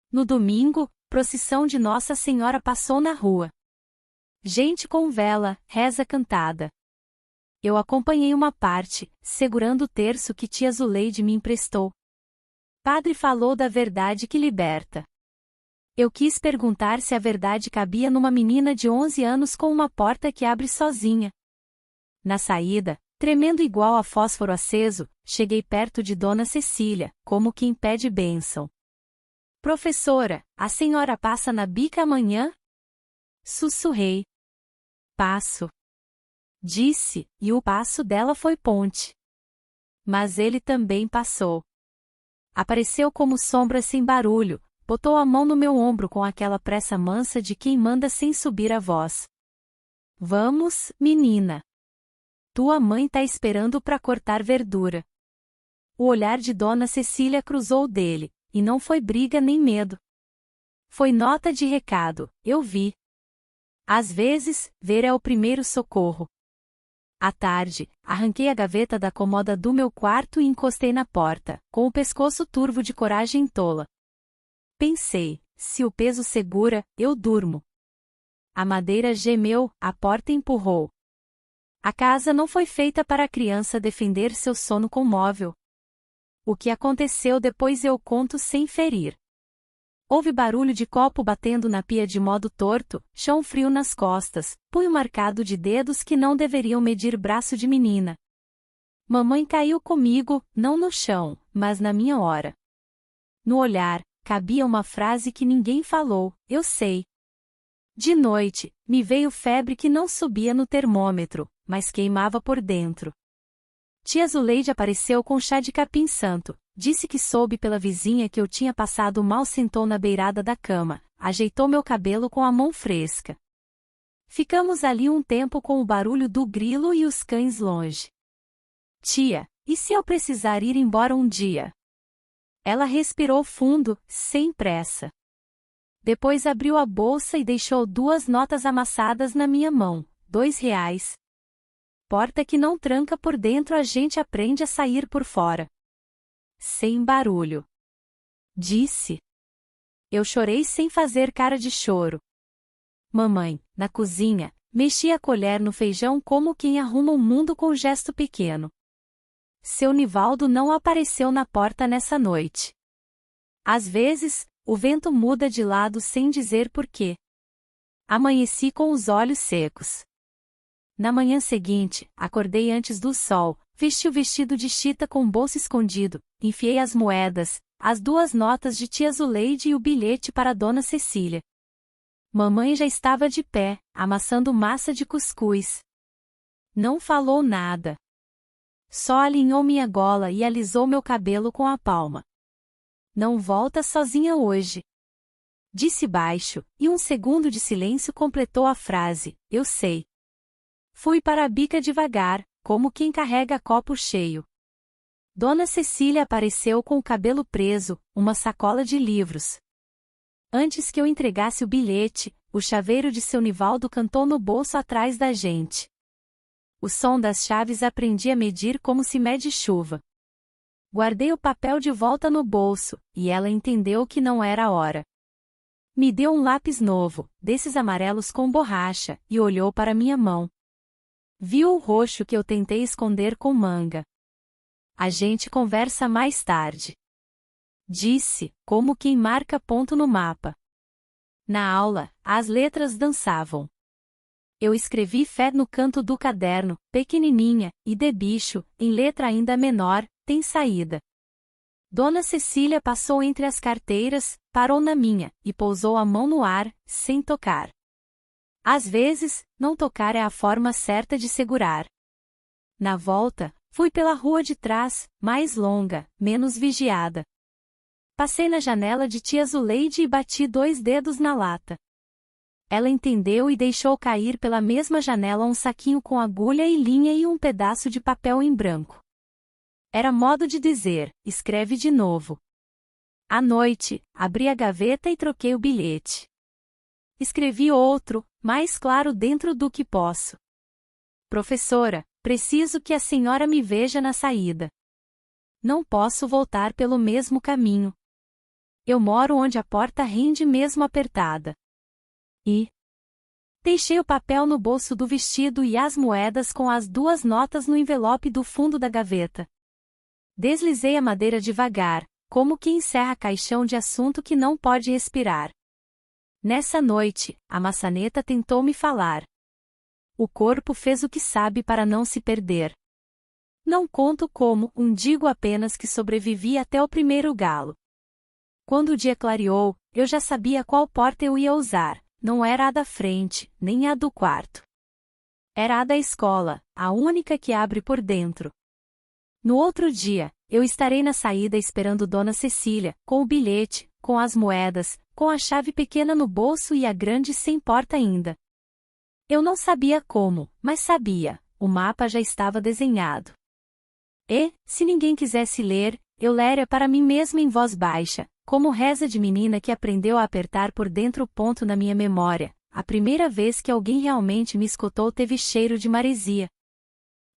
No domingo, procissão de Nossa Senhora passou na rua. Gente com vela, reza cantada. Eu acompanhei uma parte, segurando o terço que tia Zuleide me emprestou. Padre falou da verdade que liberta. Eu quis perguntar se a verdade cabia numa menina de 11 anos com uma porta que abre sozinha. Na saída, tremendo igual a fósforo aceso, cheguei perto de Dona Cecília, como quem pede bênção. Professora, a senhora passa na bica amanhã? Sussurrei. Passo. Disse, e o passo dela foi ponte. Mas ele também passou. Apareceu como sombra sem barulho, botou a mão no meu ombro com aquela pressa mansa de quem manda sem subir a voz. Vamos, menina. Tua mãe tá esperando pra cortar verdura. O olhar de Dona Cecília cruzou o dele, e não foi briga nem medo. Foi nota de recado, eu vi. Às vezes, ver é o primeiro socorro. À tarde, arranquei a gaveta da comoda do meu quarto e encostei na porta, com o pescoço turvo de coragem tola. Pensei, se o peso segura, eu durmo. A madeira gemeu, a porta empurrou. A casa não foi feita para a criança defender seu sono com móvel. O que aconteceu depois eu conto sem ferir. Houve barulho de copo batendo na pia de modo torto, chão frio nas costas, punho marcado de dedos que não deveriam medir braço de menina. Mamãe caiu comigo, não no chão, mas na minha hora. No olhar, cabia uma frase que ninguém falou, eu sei. De noite, me veio febre que não subia no termômetro, mas queimava por dentro. Tia Zuleide apareceu com chá de capim-santo, disse que soube pela vizinha que eu tinha passado mal, sentou na beirada da cama, ajeitou meu cabelo com a mão fresca. Ficamos ali um tempo com o barulho do grilo e os cães longe. Tia, e se eu precisar ir embora um dia? Ela respirou fundo, sem pressa. Depois abriu a bolsa e deixou 2 notas amassadas na minha mão, R$ 2. Porta que não tranca por dentro, a gente aprende a sair por fora. Sem barulho. Disse. Eu chorei sem fazer cara de choro. Mamãe, na cozinha, mexia a colher no feijão como quem arruma o mundo com um gesto pequeno. Seu Nivaldo não apareceu na porta nessa noite. Às vezes, o vento muda de lado sem dizer porquê. Amanheci com os olhos secos. Na manhã seguinte, acordei antes do sol, vesti o vestido de chita com o bolso escondido, enfiei as moedas, as 2 notas de tia Zuleide e o bilhete para Dona Cecília. Mamãe já estava de pé, amassando massa de cuscuz. Não falou nada. Só alinhou minha gola e alisou meu cabelo com a palma. Não volta sozinha hoje. Disse baixo, e um segundo de silêncio completou a frase, eu sei. Fui para a bica devagar, como quem carrega copo cheio. Dona Cecília apareceu com o cabelo preso, uma sacola de livros. Antes que eu entregasse o bilhete, o chaveiro de seu Nivaldo cantou no bolso atrás da gente. O som das chaves aprendi a medir como se mede chuva. Guardei o papel de volta no bolso, e ela entendeu que não era a hora. Me deu um lápis novo, desses amarelos com borracha, e olhou para minha mão. Viu o roxo que eu tentei esconder com manga. A gente conversa mais tarde. Disse, como quem marca ponto no mapa. Na aula, as letras dançavam. Eu escrevi fé no canto do caderno, pequenininha, e de bicho, em letra ainda menor, tem saída. Dona Cecília passou entre as carteiras, parou na minha, e pousou a mão no ar, sem tocar. Às vezes, não tocar é a forma certa de segurar. Na volta, fui pela rua de trás, mais longa, menos vigiada. Passei na janela de tia Zuleide e bati 2 dedos na lata. Ela entendeu e deixou cair pela mesma janela um saquinho com agulha e linha e um pedaço de papel em branco. Era modo de dizer, escreve de novo. À noite, abri a gaveta e troquei o bilhete. Escrevi outro, mais claro dentro do que posso. Professora, preciso que a senhora me veja na saída. Não posso voltar pelo mesmo caminho. Eu moro onde a porta rende mesmo apertada. E deixei o papel no bolso do vestido e as moedas com as 2 notas no envelope do fundo da gaveta. Deslizei a madeira devagar, como quem encerra caixão de assunto que não pode respirar. Nessa noite, a maçaneta tentou me falar. O corpo fez o que sabe para não se perder. Não conto como, digo apenas que sobrevivi até o primeiro galo. Quando o dia clareou, eu já sabia qual porta eu ia usar. Não era a da frente, nem a do quarto. Era a da escola, a única que abre por dentro. No outro dia, eu estarei na saída esperando Dona Cecília, com o bilhete, com as moedas, com a chave pequena no bolso e a grande sem porta ainda. Eu não sabia como, mas sabia, o mapa já estava desenhado. E, se ninguém quisesse ler, eu leria para mim mesma em voz baixa, como reza de menina que aprendeu a apertar por dentro o ponto na minha memória. A primeira vez que alguém realmente me escutou teve cheiro de maresia.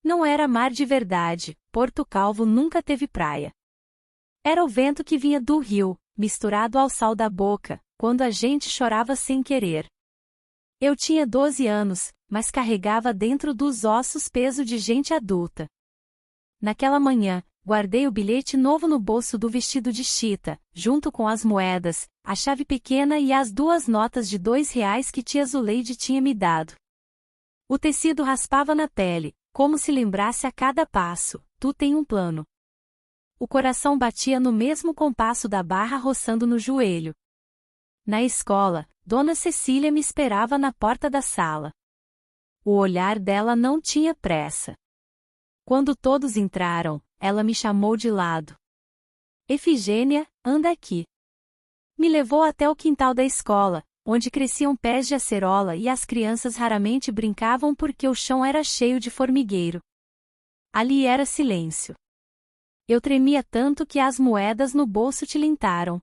Não era mar de verdade, Porto Calvo nunca teve praia. Era o vento que vinha do rio, misturado ao sal da boca, quando a gente chorava sem querer. Eu tinha 12 anos, mas carregava dentro dos ossos peso de gente adulta. Naquela manhã, guardei o bilhete novo no bolso do vestido de chita, junto com as moedas, a chave pequena e as 2 notas de R$ 2 que tia Zuleide tinha me dado. O tecido raspava na pele, como se lembrasse a cada passo, tu tem um plano. O coração batia no mesmo compasso da barra roçando no joelho. Na escola, Dona Cecília me esperava na porta da sala. O olhar dela não tinha pressa. Quando todos entraram, ela me chamou de lado. Efigênia, anda aqui. Me levou até o quintal da escola, onde cresciam pés de acerola e as crianças raramente brincavam porque o chão era cheio de formigueiro. Ali era silêncio. Eu tremia tanto que as moedas no bolso tilintaram.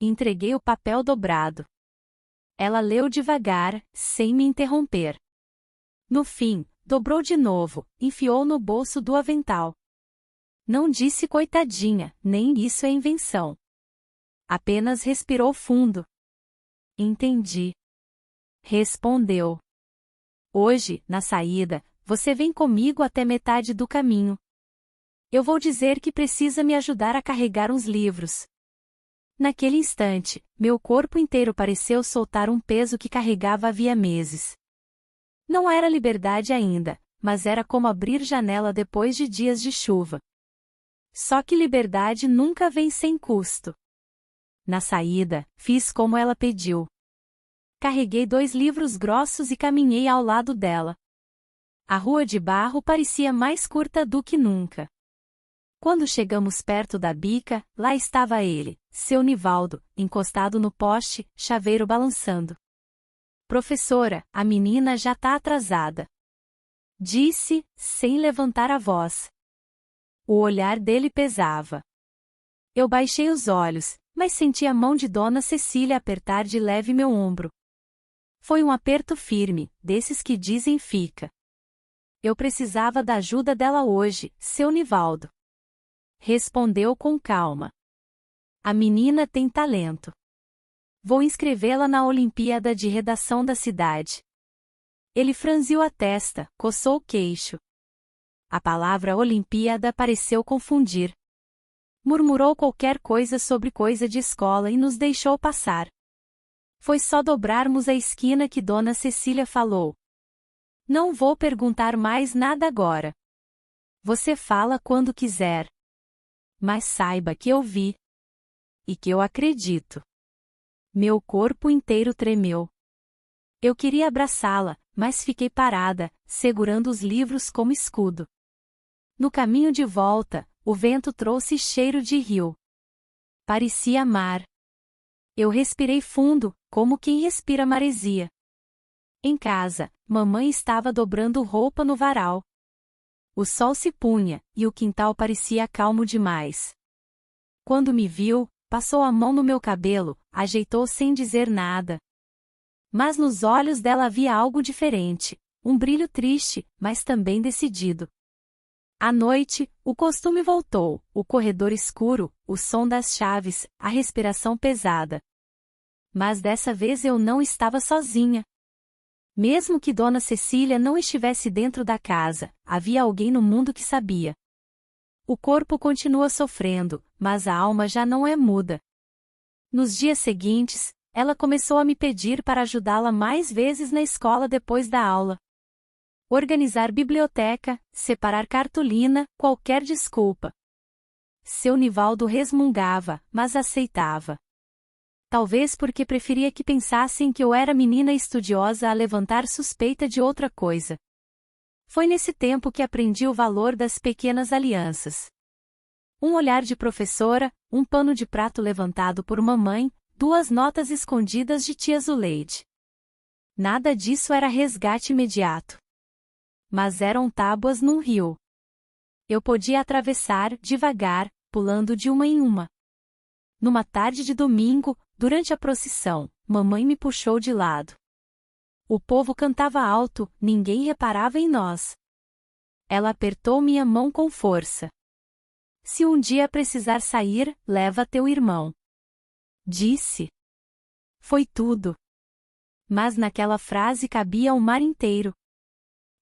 Entreguei o papel dobrado. Ela leu devagar, sem me interromper. No fim, dobrou de novo, enfiou no bolso do avental. Não disse coitadinha, nem isso é invenção. Apenas respirou fundo. Entendi. Respondeu. Hoje, na saída, você vem comigo até metade do caminho. Eu vou dizer que precisa me ajudar a carregar uns livros. Naquele instante, meu corpo inteiro pareceu soltar um peso que carregava havia meses. Não era liberdade ainda, mas era como abrir janela depois de dias de chuva. Só que liberdade nunca vem sem custo. Na saída, fiz como ela pediu. Carreguei 2 livros grossos e caminhei ao lado dela. A rua de barro parecia mais curta do que nunca. Quando chegamos perto da bica, lá estava ele, seu Nivaldo, encostado no poste, chaveiro balançando. Professora, a menina já tá atrasada. Disse, sem levantar a voz. O olhar dele pesava. Eu baixei os olhos, mas senti a mão de Dona Cecília apertar de leve meu ombro. Foi um aperto firme, desses que dizem fica. Eu precisava da ajuda dela hoje, seu Nivaldo. Respondeu com calma. A menina tem talento. Vou inscrevê-la na Olimpíada de Redação da cidade. Ele franziu a testa, coçou o queixo. A palavra Olimpíada pareceu confundir. Murmurou qualquer coisa sobre coisa de escola e nos deixou passar. Foi só dobrarmos a esquina que Dona Cecília falou. Não vou perguntar mais nada agora. Você fala quando quiser. Mas saiba que eu vi. E que eu acredito. Meu corpo inteiro tremeu. Eu queria abraçá-la, mas fiquei parada, segurando os livros como escudo. No caminho de volta, o vento trouxe cheiro de rio. Parecia mar. Eu respirei fundo, como quem respira maresia. Em casa, mamãe estava dobrando roupa no varal. O sol se punha, e o quintal parecia calmo demais. Quando me viu, passou a mão no meu cabelo, ajeitou sem dizer nada. Mas nos olhos dela havia algo diferente, um brilho triste, mas também decidido. À noite, o costume voltou, o corredor escuro, o som das chaves, a respiração pesada. Mas dessa vez eu não estava sozinha. Mesmo que Dona Cecília não estivesse dentro da casa, havia alguém no mundo que sabia. O corpo continua sofrendo, mas a alma já não é muda. Nos dias seguintes, ela começou a me pedir para ajudá-la mais vezes na escola depois da aula. Organizar biblioteca, separar cartolina, qualquer desculpa. Seu Nivaldo resmungava, mas aceitava. Talvez porque preferia que pensassem que eu era menina estudiosa a levantar suspeita de outra coisa. Foi nesse tempo que aprendi o valor das pequenas alianças. Um olhar de professora, um pano de prato levantado por mamãe, 2 notas escondidas de tia Zuleide. Nada disso era resgate imediato. Mas eram tábuas num rio. Eu podia atravessar, devagar, pulando de uma em uma. Numa tarde de domingo, durante a procissão, mamãe me puxou de lado. O povo cantava alto, ninguém reparava em nós. Ela apertou minha mão com força. Se um dia precisar sair, leva teu irmão. Disse. Foi tudo. Mas naquela frase cabia o mar inteiro.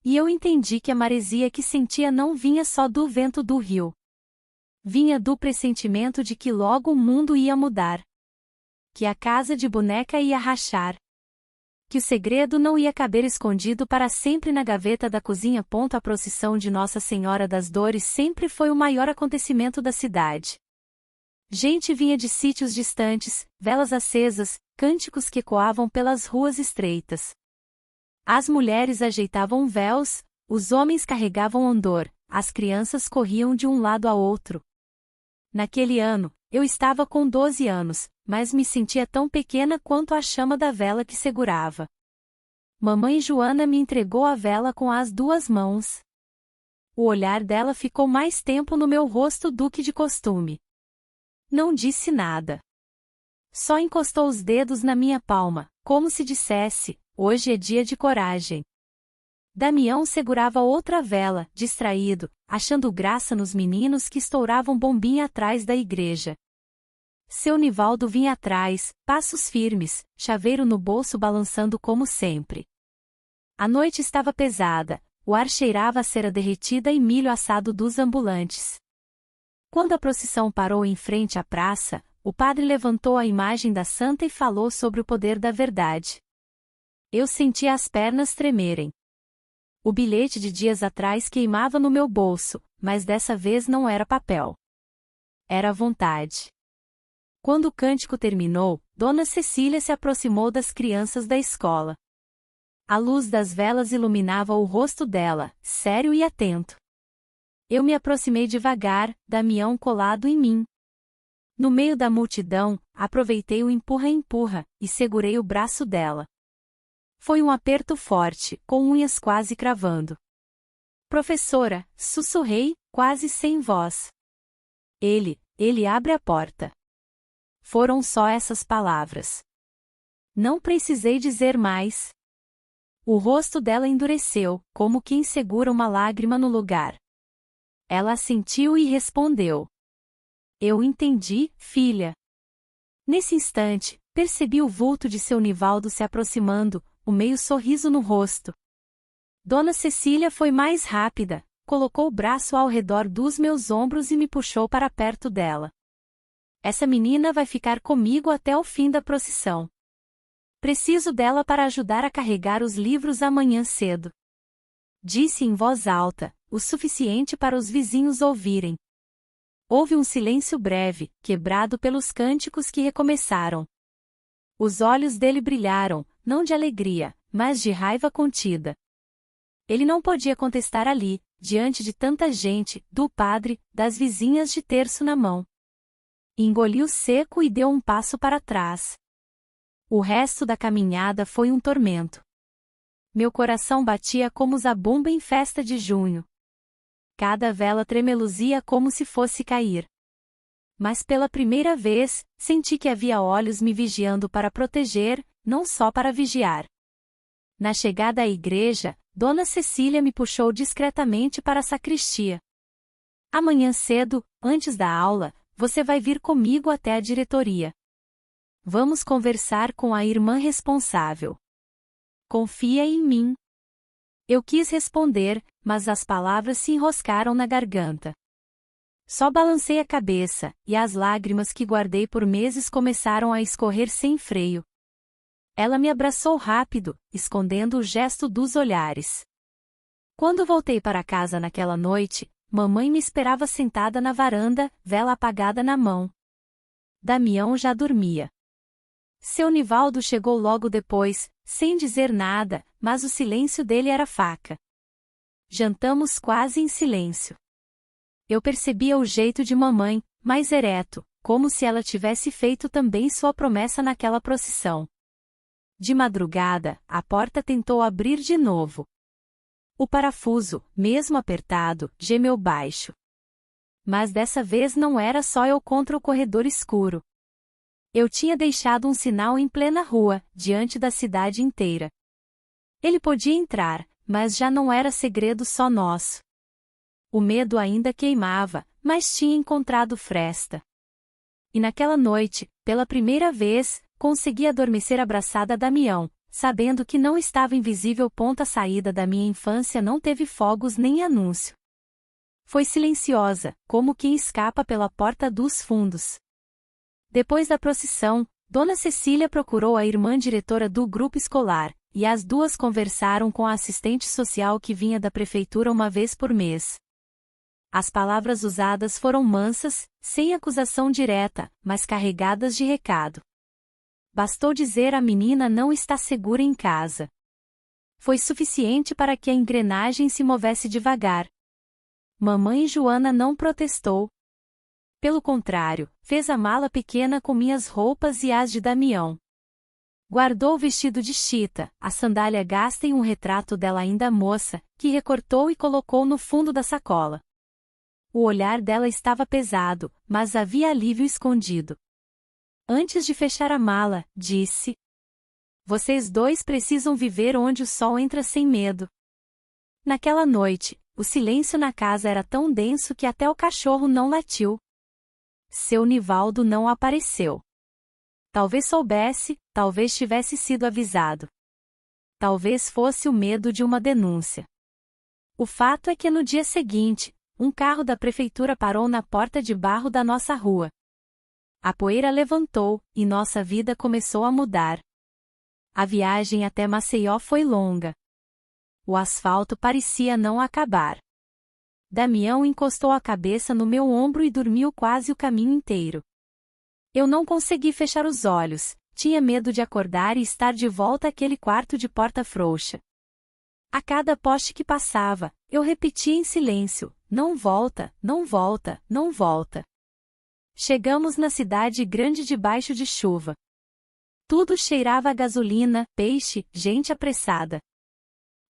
E eu entendi que a maresia que sentia não vinha só do vento do rio. Vinha do pressentimento de que logo o mundo ia mudar. Que a casa de boneca ia rachar. Que o segredo não ia caber escondido para sempre na gaveta da cozinha. A procissão de Nossa Senhora das Dores sempre foi o maior acontecimento da cidade. Gente vinha de sítios distantes, velas acesas, cânticos que ecoavam pelas ruas estreitas. As mulheres ajeitavam véus, os homens carregavam andor, as crianças corriam de um lado a outro. Naquele ano, eu estava com 12 anos, mas me sentia tão pequena quanto a chama da vela que segurava. Mamãe Joana me entregou a vela com as 2 mãos. O olhar dela ficou mais tempo no meu rosto do que de costume. Não disse nada. Só encostou os dedos na minha palma, como se dissesse, hoje é dia de coragem. Damião segurava outra vela, distraído, achando graça nos meninos que estouravam bombinha atrás da igreja. Seu Nivaldo vinha atrás, passos firmes, chaveiro no bolso balançando como sempre. A noite estava pesada, o ar cheirava a cera derretida e milho assado dos ambulantes. Quando a procissão parou em frente à praça, o padre levantou a imagem da santa e falou sobre o poder da verdade. Eu sentia as pernas tremerem. O bilhete de dias atrás queimava no meu bolso, mas dessa vez não era papel. Era vontade. Quando o cântico terminou, Dona Cecília se aproximou das crianças da escola. A luz das velas iluminava o rosto dela, sério e atento. Eu me aproximei devagar, Damião colado em mim. No meio da multidão, aproveitei o empurra-empurra, e segurei o braço dela. Foi um aperto forte, com unhas quase cravando. Professora, sussurrei, quase sem voz. Ele abre a porta. Foram só essas palavras. Não precisei dizer mais. O rosto dela endureceu, como quem segura uma lágrima no lugar. Ela assentiu e respondeu. Eu entendi, filha. Nesse instante, Percebi o vulto de seu Nivaldo se aproximando, o meio sorriso no rosto. Dona Cecília foi mais rápida, colocou o braço ao redor dos meus ombros e me puxou para perto dela. Essa menina vai ficar comigo até o fim da procissão. Preciso dela para ajudar a carregar os livros amanhã cedo. Disse em voz alta, o suficiente para os vizinhos ouvirem. Houve um silêncio breve, quebrado pelos cânticos que recomeçaram. Os olhos dele brilharam, não de alegria, mas de raiva contida. Ele não podia contestar ali, diante de tanta gente, do padre, das vizinhas de terço na mão. Engoliu seco e deu um passo para trás. O resto da caminhada foi um tormento. Meu coração batia como zabumba em festa de junho. Cada vela tremeluzia como se fosse cair. Mas pela primeira vez, senti que havia olhos me vigiando para proteger, não só para vigiar. Na chegada à igreja, Dona Cecília me puxou discretamente para a sacristia. Amanhã cedo, antes da aula, você vai vir comigo até a diretoria. Vamos conversar com a irmã responsável. Confia em mim. Eu quis responder, mas as palavras se enroscaram na garganta. Só balancei a cabeça, e as lágrimas que guardei por meses começaram a escorrer sem freio. Ela me abraçou rápido, escondendo o gesto dos olhares. Quando voltei para casa naquela noite, mamãe me esperava sentada na varanda, vela apagada na mão. Damião já dormia. Seu Nivaldo chegou logo depois, sem dizer nada, mas o silêncio dele era faca. Jantamos quase em silêncio. Eu percebia o jeito de mamãe, mais ereto, como se ela tivesse feito também sua promessa naquela procissão. De madrugada, a porta tentou abrir de novo. O parafuso, mesmo apertado, gemeu baixo. Mas dessa vez não era só eu contra o corredor escuro. Eu tinha deixado um sinal em plena rua, diante da cidade inteira. Ele podia entrar, mas já não era segredo só nosso. O medo ainda queimava, mas tinha encontrado fresta. E naquela noite, pela primeira vez, consegui adormecer abraçada a Damião, sabendo que não estava invisível. A saída da minha infância não teve fogos nem anúncio. Foi silenciosa, como quem escapa pela porta dos fundos. Depois da procissão, Dona Cecília procurou a irmã diretora do grupo escolar, e as duas conversaram com a assistente social que vinha da prefeitura uma vez por mês. As palavras usadas foram mansas, sem acusação direta, mas carregadas de recado. Bastou dizer a menina não está segura em casa. Foi suficiente para que a engrenagem se movesse devagar. Mamãe Joana não protestou. Pelo contrário, fez a mala pequena com minhas roupas e as de Damião. Guardou o vestido de chita, a sandália gasta e um retrato dela ainda moça, que recortou e colocou no fundo da sacola. O olhar dela estava pesado, mas havia alívio escondido. Antes de fechar a mala, disse: "Vocês dois precisam viver onde o sol entra sem medo." Naquela noite, o silêncio na casa era tão denso que até o cachorro não latiu. Seu Nivaldo não apareceu. Talvez soubesse, talvez tivesse sido avisado. Talvez fosse o medo de uma denúncia. O fato é que no dia seguinte, um carro da prefeitura parou na porta de barro da nossa rua. A poeira levantou, e nossa vida começou a mudar. A viagem até Maceió foi longa. O asfalto parecia não acabar. Damião encostou a cabeça no meu ombro e dormiu quase o caminho inteiro. Eu não consegui fechar os olhos, tinha medo de acordar e estar de volta àquele quarto de porta frouxa. A cada poste que passava, eu repetia em silêncio: "Não volta, não volta, não volta." Chegamos na cidade grande debaixo de chuva. Tudo cheirava a gasolina, peixe, gente apressada.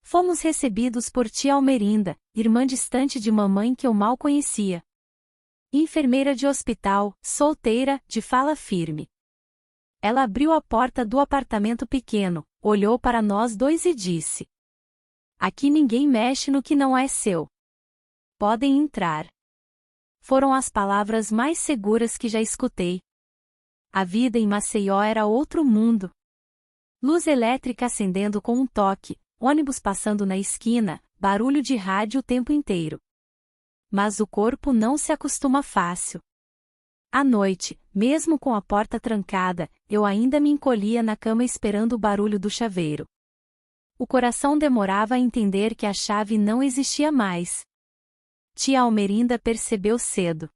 Fomos recebidos por tia Almerinda, irmã distante de mamãe que eu mal conhecia. Enfermeira de hospital, solteira, de fala firme. Ela abriu a porta do apartamento pequeno, olhou para nós dois e disse: "Aqui ninguém mexe no que não é seu. Podem entrar." Foram as palavras mais seguras que já escutei. A vida em Maceió era outro mundo. Luz elétrica acendendo com um toque, ônibus passando na esquina, barulho de rádio o tempo inteiro. Mas o corpo não se acostuma fácil. À noite, mesmo com a porta trancada, eu ainda me encolhia na cama esperando o barulho do chaveiro. O coração demorava a entender que a chave não existia mais. Tia Almerinda percebeu cedo.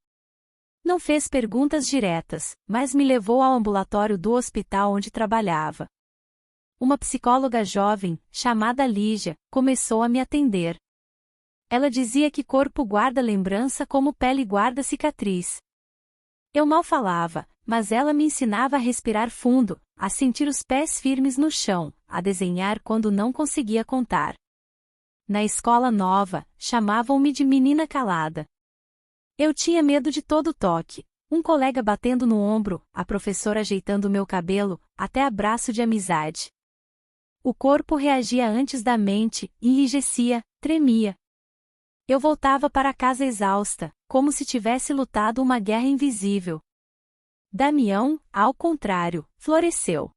Não fez perguntas diretas, mas me levou ao ambulatório do hospital onde trabalhava. Uma psicóloga jovem, chamada Lígia, começou a me atender. Ela dizia que corpo guarda lembrança como pele guarda cicatriz. Eu mal falava, mas ela me ensinava a respirar fundo, a sentir os pés firmes no chão, a desenhar quando não conseguia contar. Na escola nova, chamavam-me de menina calada. Eu tinha medo de todo toque, um colega batendo no ombro, a professora ajeitando meu cabelo, até abraço de amizade. O corpo reagia antes da mente, enrijecia, tremia. Eu voltava para casa exausta, como se tivesse lutado uma guerra invisível. Damião, ao contrário, floresceu.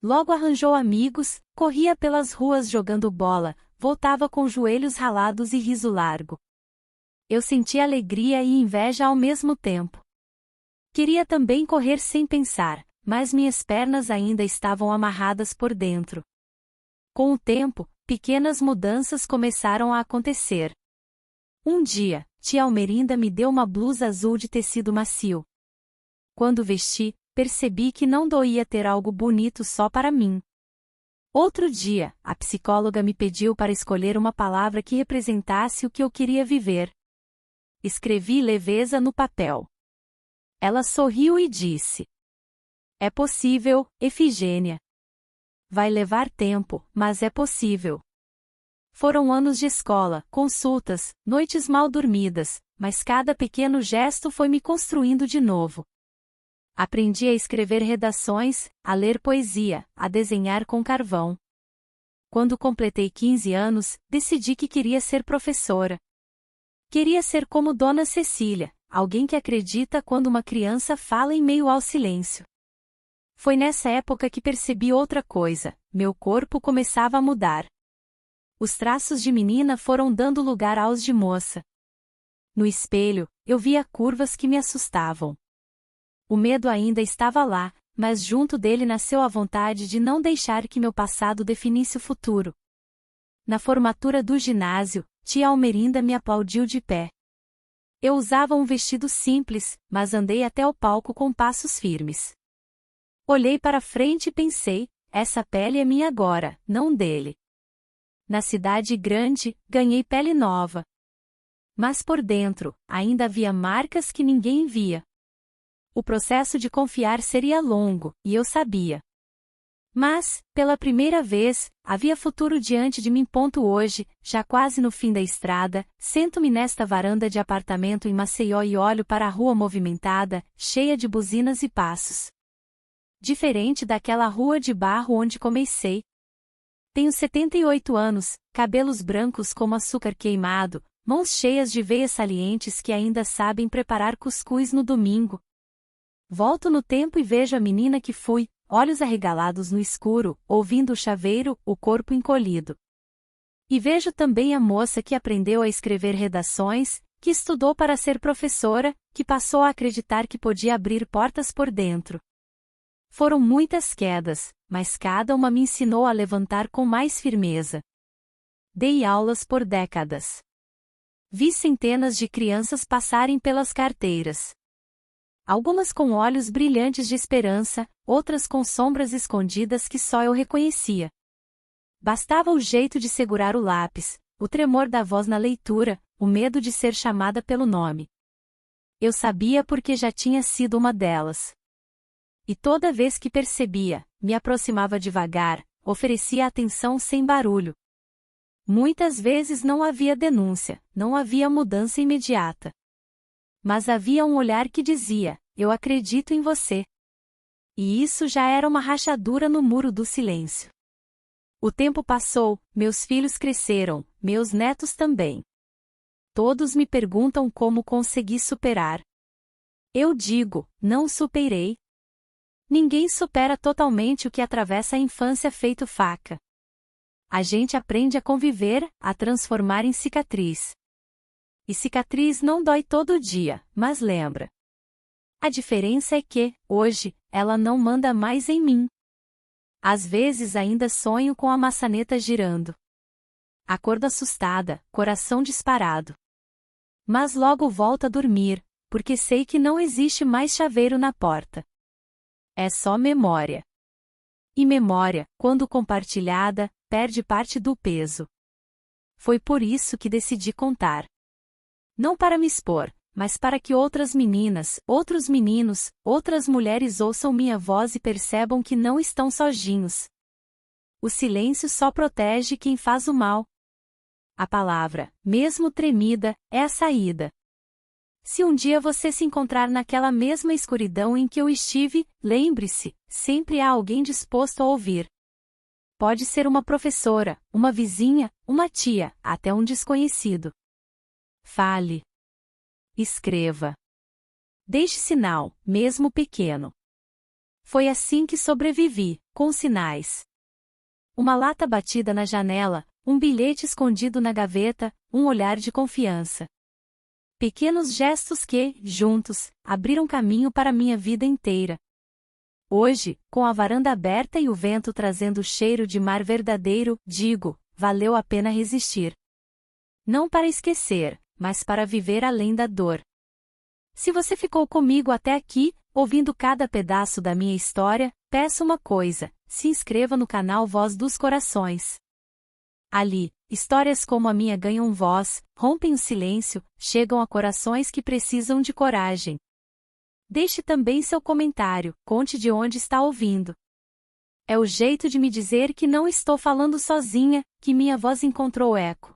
Logo arranjou amigos, corria pelas ruas jogando bola, voltava com joelhos ralados e riso largo. Eu sentia alegria e inveja ao mesmo tempo. Queria também correr sem pensar, mas minhas pernas ainda estavam amarradas por dentro. Com o tempo, pequenas mudanças começaram a acontecer. Um dia, tia Almerinda me deu uma blusa azul de tecido macio. Quando vesti, percebi que não doía ter algo bonito só para mim. Outro dia, a psicóloga me pediu para escolher uma palavra que representasse o que eu queria viver. Escrevi leveza no papel. Ela sorriu e disse: "É possível, Efigênia. Vai levar tempo, mas é possível." Foram anos de escola, consultas, noites mal dormidas, mas cada pequeno gesto foi me construindo de novo. Aprendi a escrever redações, a ler poesia, a desenhar com carvão. Quando completei 15 anos, decidi que queria ser professora. Queria ser como Dona Cecília, alguém que acredita quando uma criança fala em meio ao silêncio. Foi nessa época que percebi outra coisa: meu corpo começava a mudar. Os traços de menina foram dando lugar aos de moça. No espelho, eu via curvas que me assustavam. O medo ainda estava lá, mas junto dele nasceu a vontade de não deixar que meu passado definisse o futuro. Na formatura do ginásio, tia Almerinda me aplaudiu de pé. Eu usava um vestido simples, mas andei até o palco com passos firmes. Olhei para frente e pensei: essa pele é minha agora, não dele. Na cidade grande, ganhei pele nova. Mas por dentro, ainda havia marcas que ninguém via. O processo de confiar seria longo, e eu sabia. Mas, pela primeira vez, havia futuro diante de mim. Hoje, já quase no fim da estrada, sento-me nesta varanda de apartamento em Maceió e olho para a rua movimentada, cheia de buzinas e passos. Diferente daquela rua de barro onde comecei. Tenho 78 anos, cabelos brancos como açúcar queimado, mãos cheias de veias salientes que ainda sabem preparar cuscuz no domingo. Volto no tempo e vejo a menina que fui, olhos arregalados no escuro, ouvindo o chaveiro, o corpo encolhido. E vejo também a moça que aprendeu a escrever redações, que estudou para ser professora, que passou a acreditar que podia abrir portas por dentro. Foram muitas quedas, mas cada uma me ensinou a levantar com mais firmeza. Dei aulas por décadas. Vi centenas de crianças passarem pelas carteiras. Algumas com olhos brilhantes de esperança, outras com sombras escondidas que só eu reconhecia. Bastava o jeito de segurar o lápis, o tremor da voz na leitura, o medo de ser chamada pelo nome. Eu sabia porque já tinha sido uma delas. E toda vez que percebia, me aproximava devagar, oferecia atenção sem barulho. Muitas vezes não havia denúncia, não havia mudança imediata. Mas havia um olhar que dizia: eu acredito em você. E isso já era uma rachadura no muro do silêncio. O tempo passou, meus filhos cresceram, meus netos também. Todos me perguntam como consegui superar. Eu digo: não superei. Ninguém supera totalmente o que atravessa a infância feito faca. A gente aprende a conviver, a transformar em cicatriz. E cicatriz não dói todo dia, mas lembra. A diferença é que, hoje, ela não manda mais em mim. Às vezes ainda sonho com a maçaneta girando. Acordo assustada, coração disparado. Mas logo volto a dormir, porque sei que não existe mais chaveiro na porta. É só memória. E memória, quando compartilhada, perde parte do peso. Foi por isso que decidi contar. Não para me expor, mas para que outras meninas, outros meninos, outras mulheres ouçam minha voz e percebam que não estão sozinhos. O silêncio só protege quem faz o mal. A palavra, mesmo tremida, é a saída. Se um dia você se encontrar naquela mesma escuridão em que eu estive, lembre-se, sempre há alguém disposto a ouvir. Pode ser uma professora, uma vizinha, uma tia, até um desconhecido. Fale. Escreva. Deixe sinal, mesmo pequeno. Foi assim que sobrevivi, com sinais. Uma lata batida na janela, um bilhete escondido na gaveta, um olhar de confiança. Pequenos gestos que, juntos, abriram caminho para minha vida inteira. Hoje, com a varanda aberta e o vento trazendo o cheiro de mar verdadeiro, digo, valeu a pena resistir. Não para esquecer, mas para viver além da dor. Se você ficou comigo até aqui, ouvindo cada pedaço da minha história, peço uma coisa: se inscreva no canal Voz dos Corações. Ali, histórias como a minha ganham voz, rompem o silêncio, chegam a corações que precisam de coragem. Deixe também seu comentário, conte de onde está ouvindo. É o jeito de me dizer que não estou falando sozinha, que minha voz encontrou eco.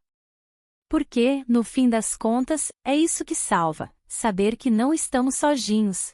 Porque, no fim das contas, é isso que salva, saber que não estamos sozinhos.